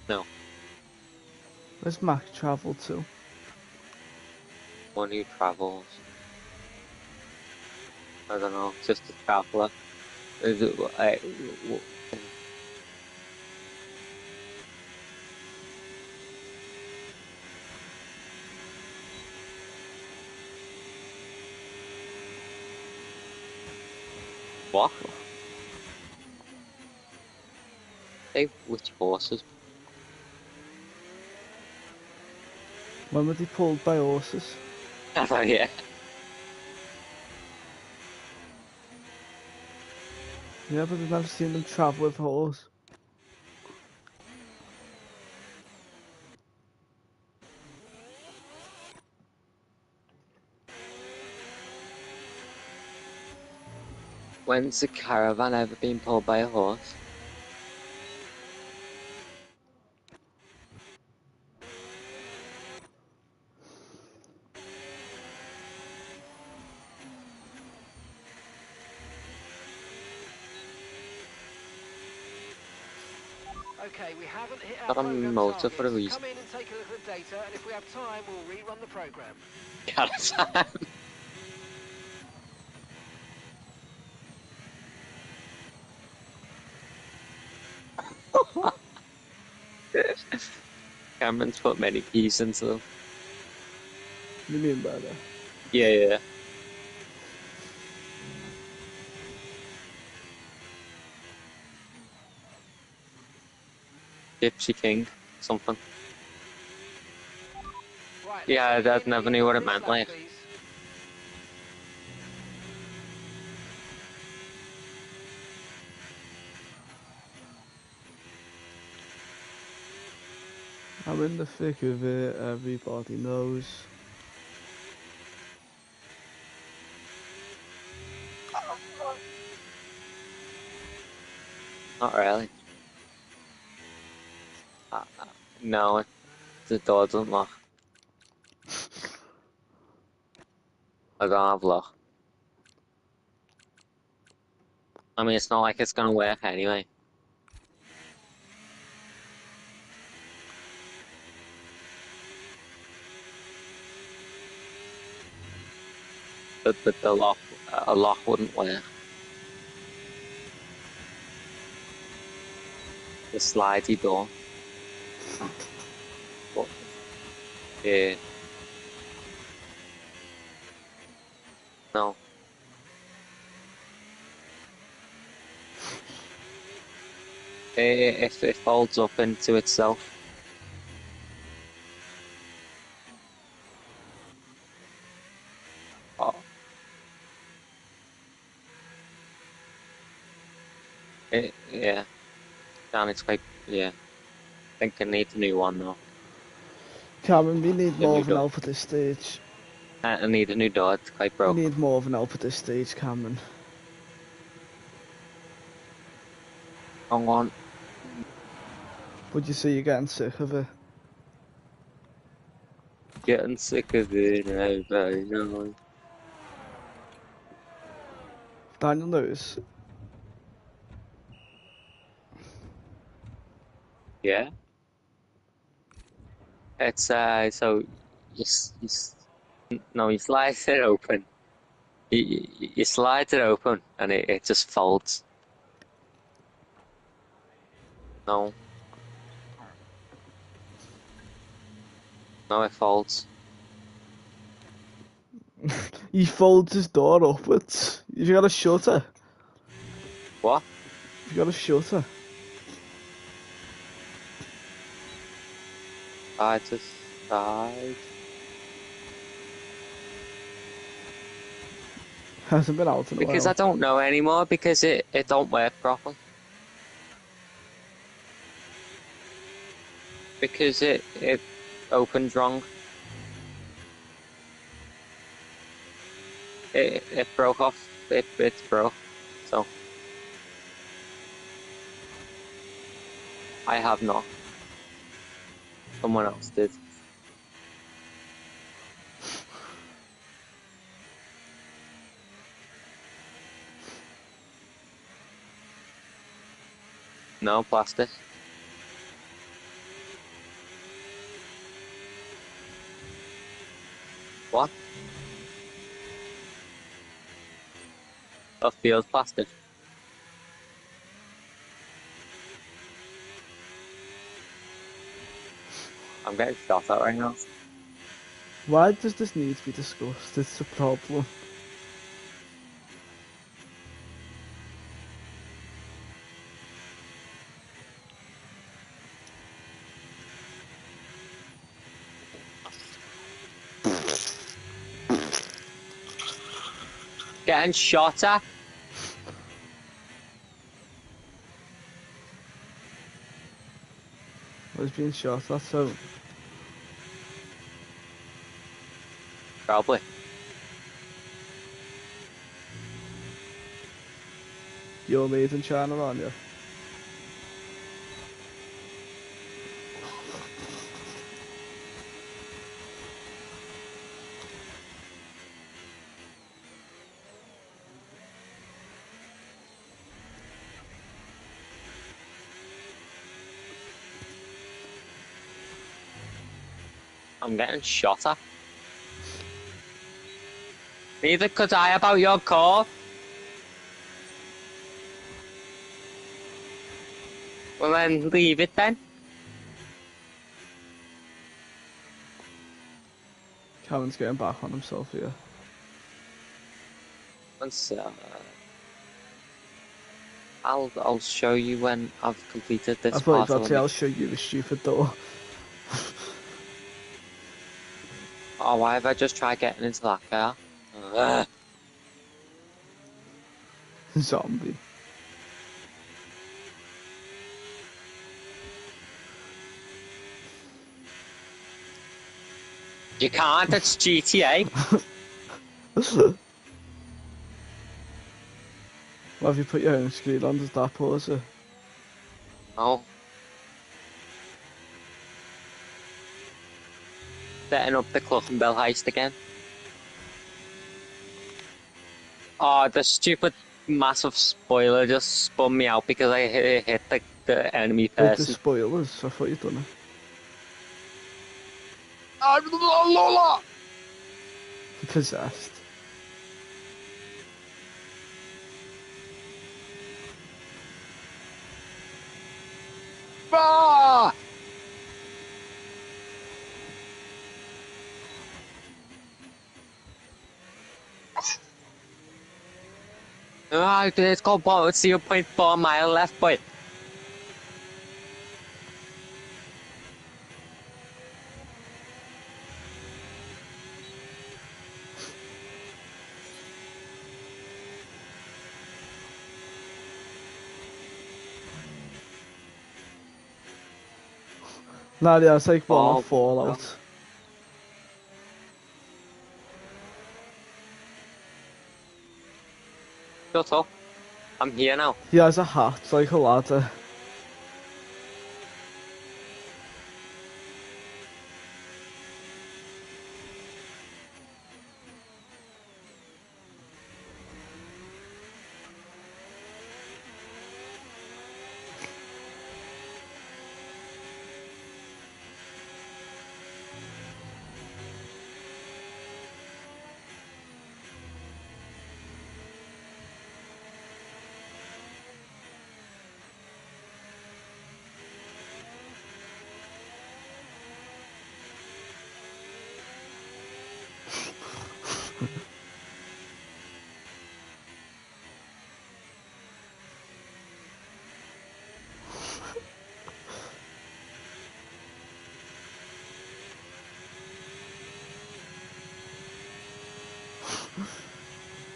No. Where's Max travel to? One who travels. I don't know, just a traveller. Is it, what? Hey, which horses? When were they pulled by horses? Oh yeah. Yeah, but I've never seen them travel with a horse. When's a caravan ever been pulled by a horse? Okay, we haven't hit our Got a program motor targets. for a reason. Come in and take a look at the data, and if we have time, we'll rerun the program. Caravan. Cameron's put many peas into them. What do you mean by that? Yeah. Gypsy King, something. Right, Yeah, let's I begin never the knew what it restart, meant, like. please. I'm in the thick of it, everybody knows. Not really. No, the door doesn't lock. I don't have lock. I mean, it's not like it's gonna work anyway. But the lock, a lock wouldn't work. The slidey door. But, yeah. No. It folds up into itself. Oh. Yeah. And it's quite, yeah. I think I need a new one though. Cameron, we need Yeah, more we of an do. help at this stage. I need a new door, it's quite We broke. need more of an help at this stage, Cameron. Hang on. Would you say you're getting sick of it? Getting sick of it, I know. Daniel knows. Yeah. It's so no, you slide it open. You slide it open and it just folds. No. No, it folds. He folds his door upwards. You got a shutter. What? You got a shutter. Side to side. Hasn't been out in a Because I while. don't know anymore because it don't work properly. Because it opened wrong. It broke off. It broke. So I have not. Someone else did. No plastic. What? A field plastic. I'm getting shot at right now. Why does this need to be discussed? It's a problem. Getting shot at? I was being shot at, so Probably. you're made in China, aren't you? I'm getting shot at. Neither could I about your call. Well then, leave it then. Cameron's getting back on himself here. Once, I'll show you when I've completed this I thought you part were of about to the say, I'll show you the stupid door. Oh, why have I just tried getting into that car? Ugh. Zombie. You can't, it's GTA. Well, have you put your home screen on? Does that pause it? Oh. Setting up the Cluckenbell heist again. Oh, the stupid massive spoiler just spun me out because I hit the enemy With the person. spoilers, I thought you'd done it. Possessed. Ah! Ah, it's called 0.4 mile left, boy. Nah, yeah, it's like one Oh, off Fallout. Shut up. I'm here now. He has a hat like a ladder.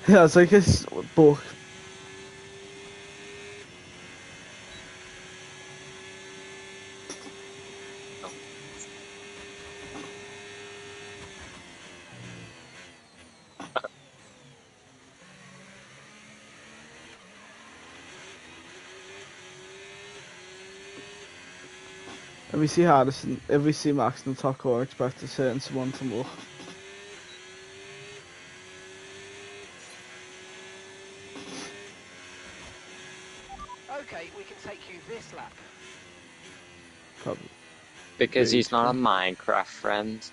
He has like his book. If we see Harrison, if we see Max in the top corner, expect a certain someone to look. Okay, we can take you this lap. Probably. Because he's not a Minecraft friend.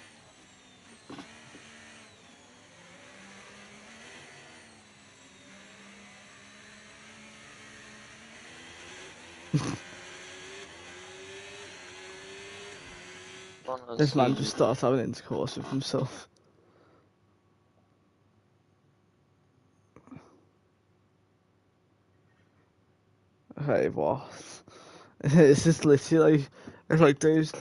This man just starts having intercourse with himself. Hey, what? It's just literally like, it's like those.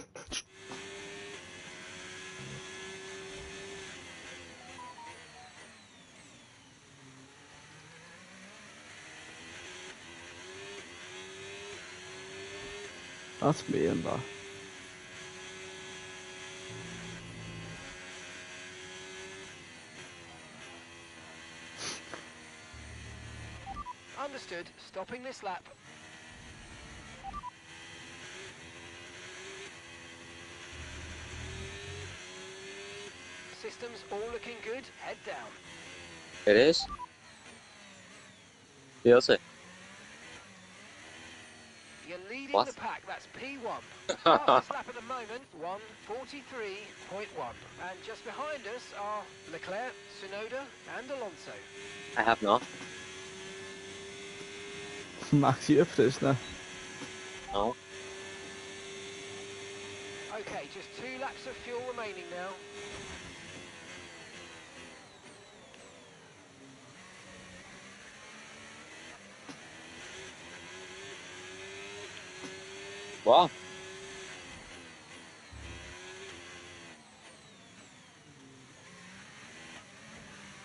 That's me and that. Understood. Stopping this lap. Systems all looking good. Head down. It is? Feels it. You're leading What? the pack. That's P1. Fastest lap at the moment, 1:43.1. And just behind us are Leclerc, Tsunoda, and Alonso. I have not. Max, you're a prisoner. No. Okay, just 2 laps of fuel remaining now. Wow.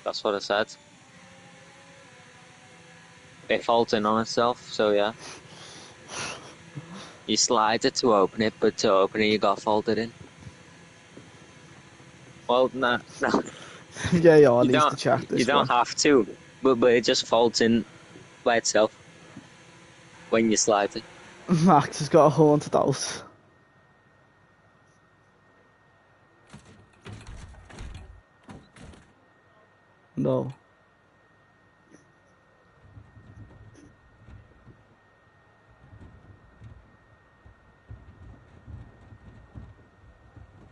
That's what I said. It folds in on itself, so yeah. You slide it to open it, but to open it you got folded in. Well, no. Yeah, You needs to check this you don't one. have to, but it just folds in by itself when you slide it. Max has got a haunted house. No.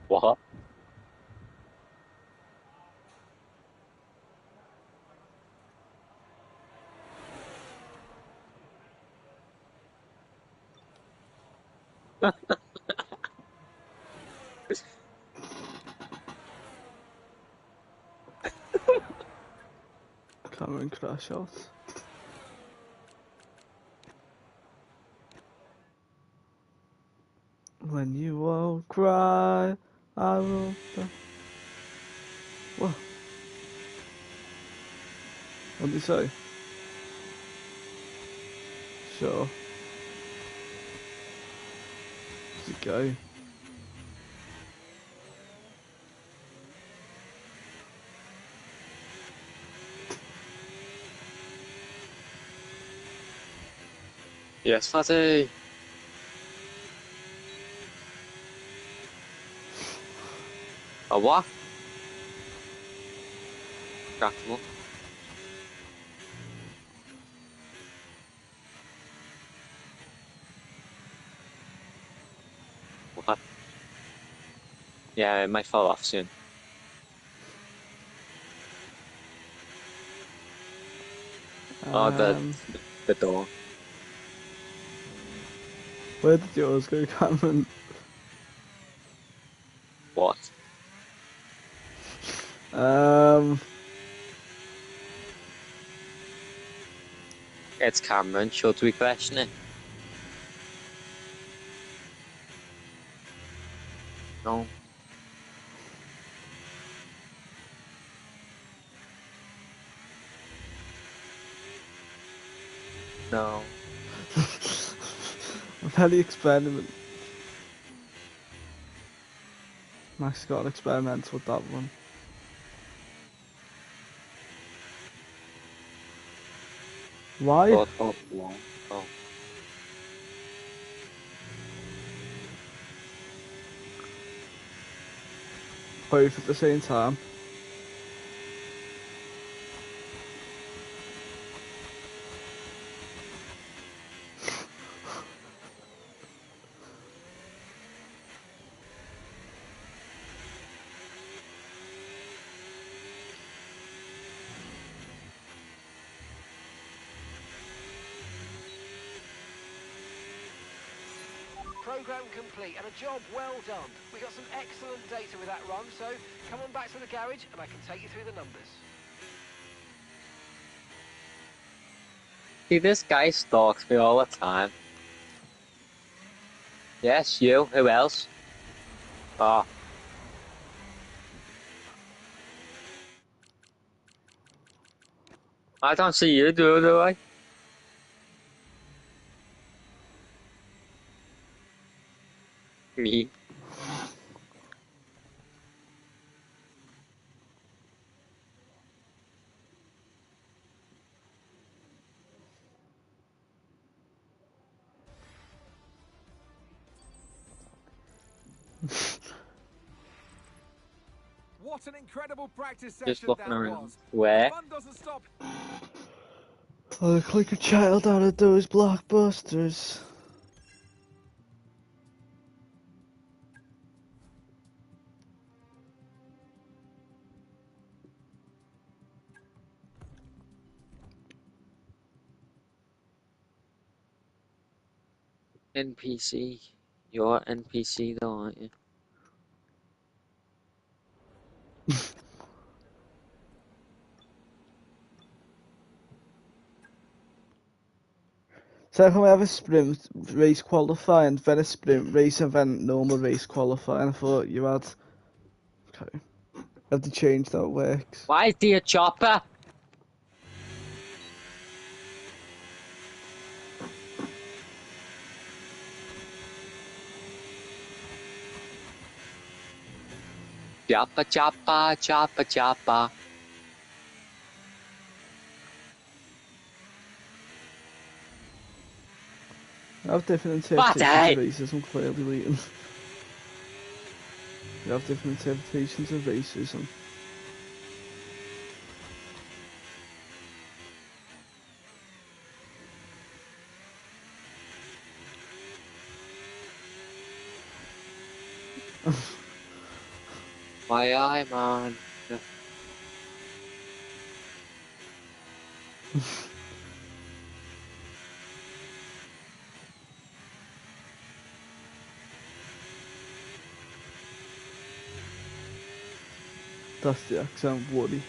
What? Cameron crash out. When you won't cry, I will. What? What did he say? Sure. Where's it go? Yes, Fatty. A what? Craftable. What? Yeah, it might fall off soon. Oh, the door. Where did yours go, Cameron? What? It's Cameron. Should we question it? No. No. Very experiment. Max got an experiment with that one. Why? Oh. Both at the same time. Program complete and a job well done. We got some excellent data with that run, so come on back to the garage and I can take you through the numbers. See, this guy stalks me all the time. Yes, you. Who else? Oh. I don't see you, do I? Me. What an incredible practice Just session looking that around. was. Where? The fun doesn't stop. I look like a child out of those blockbusters. NPC. You're NPC though, aren't you? So how come we have a sprint race qualifying, then a sprint race, and then normal race qualifying? I thought you had. Okay. I have to change how it works. Why is there a chopper? Chopper, chopper, chopper, chopper. I have different interpretations Fatty! of racism, clearly, Leighton. You have different interpretations of racism. My eye, man. That's the accent, Woody.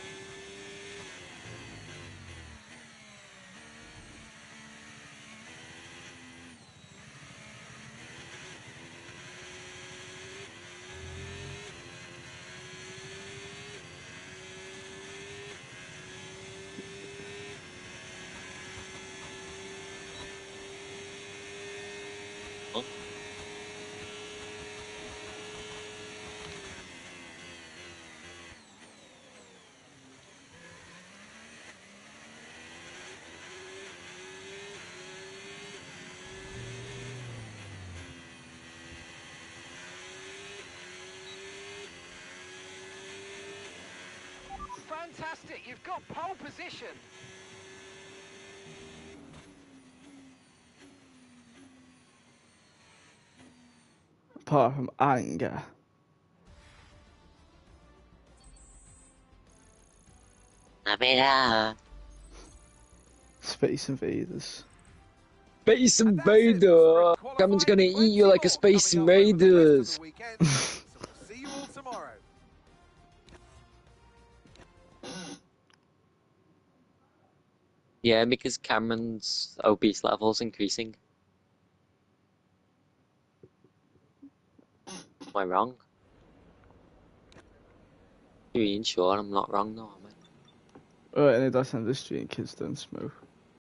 fantastic. You've got pole position. Apart from anger. Space Invaders. Space Invader! Cameron's gonna eat you like a Space Invaders! See you all tomorrow. Yeah, because Cameron's obese level's increasing. Am I wrong? You ain't sure I'm not wrong though, am I? Alright, and that's end the stream. Kids don't smoke.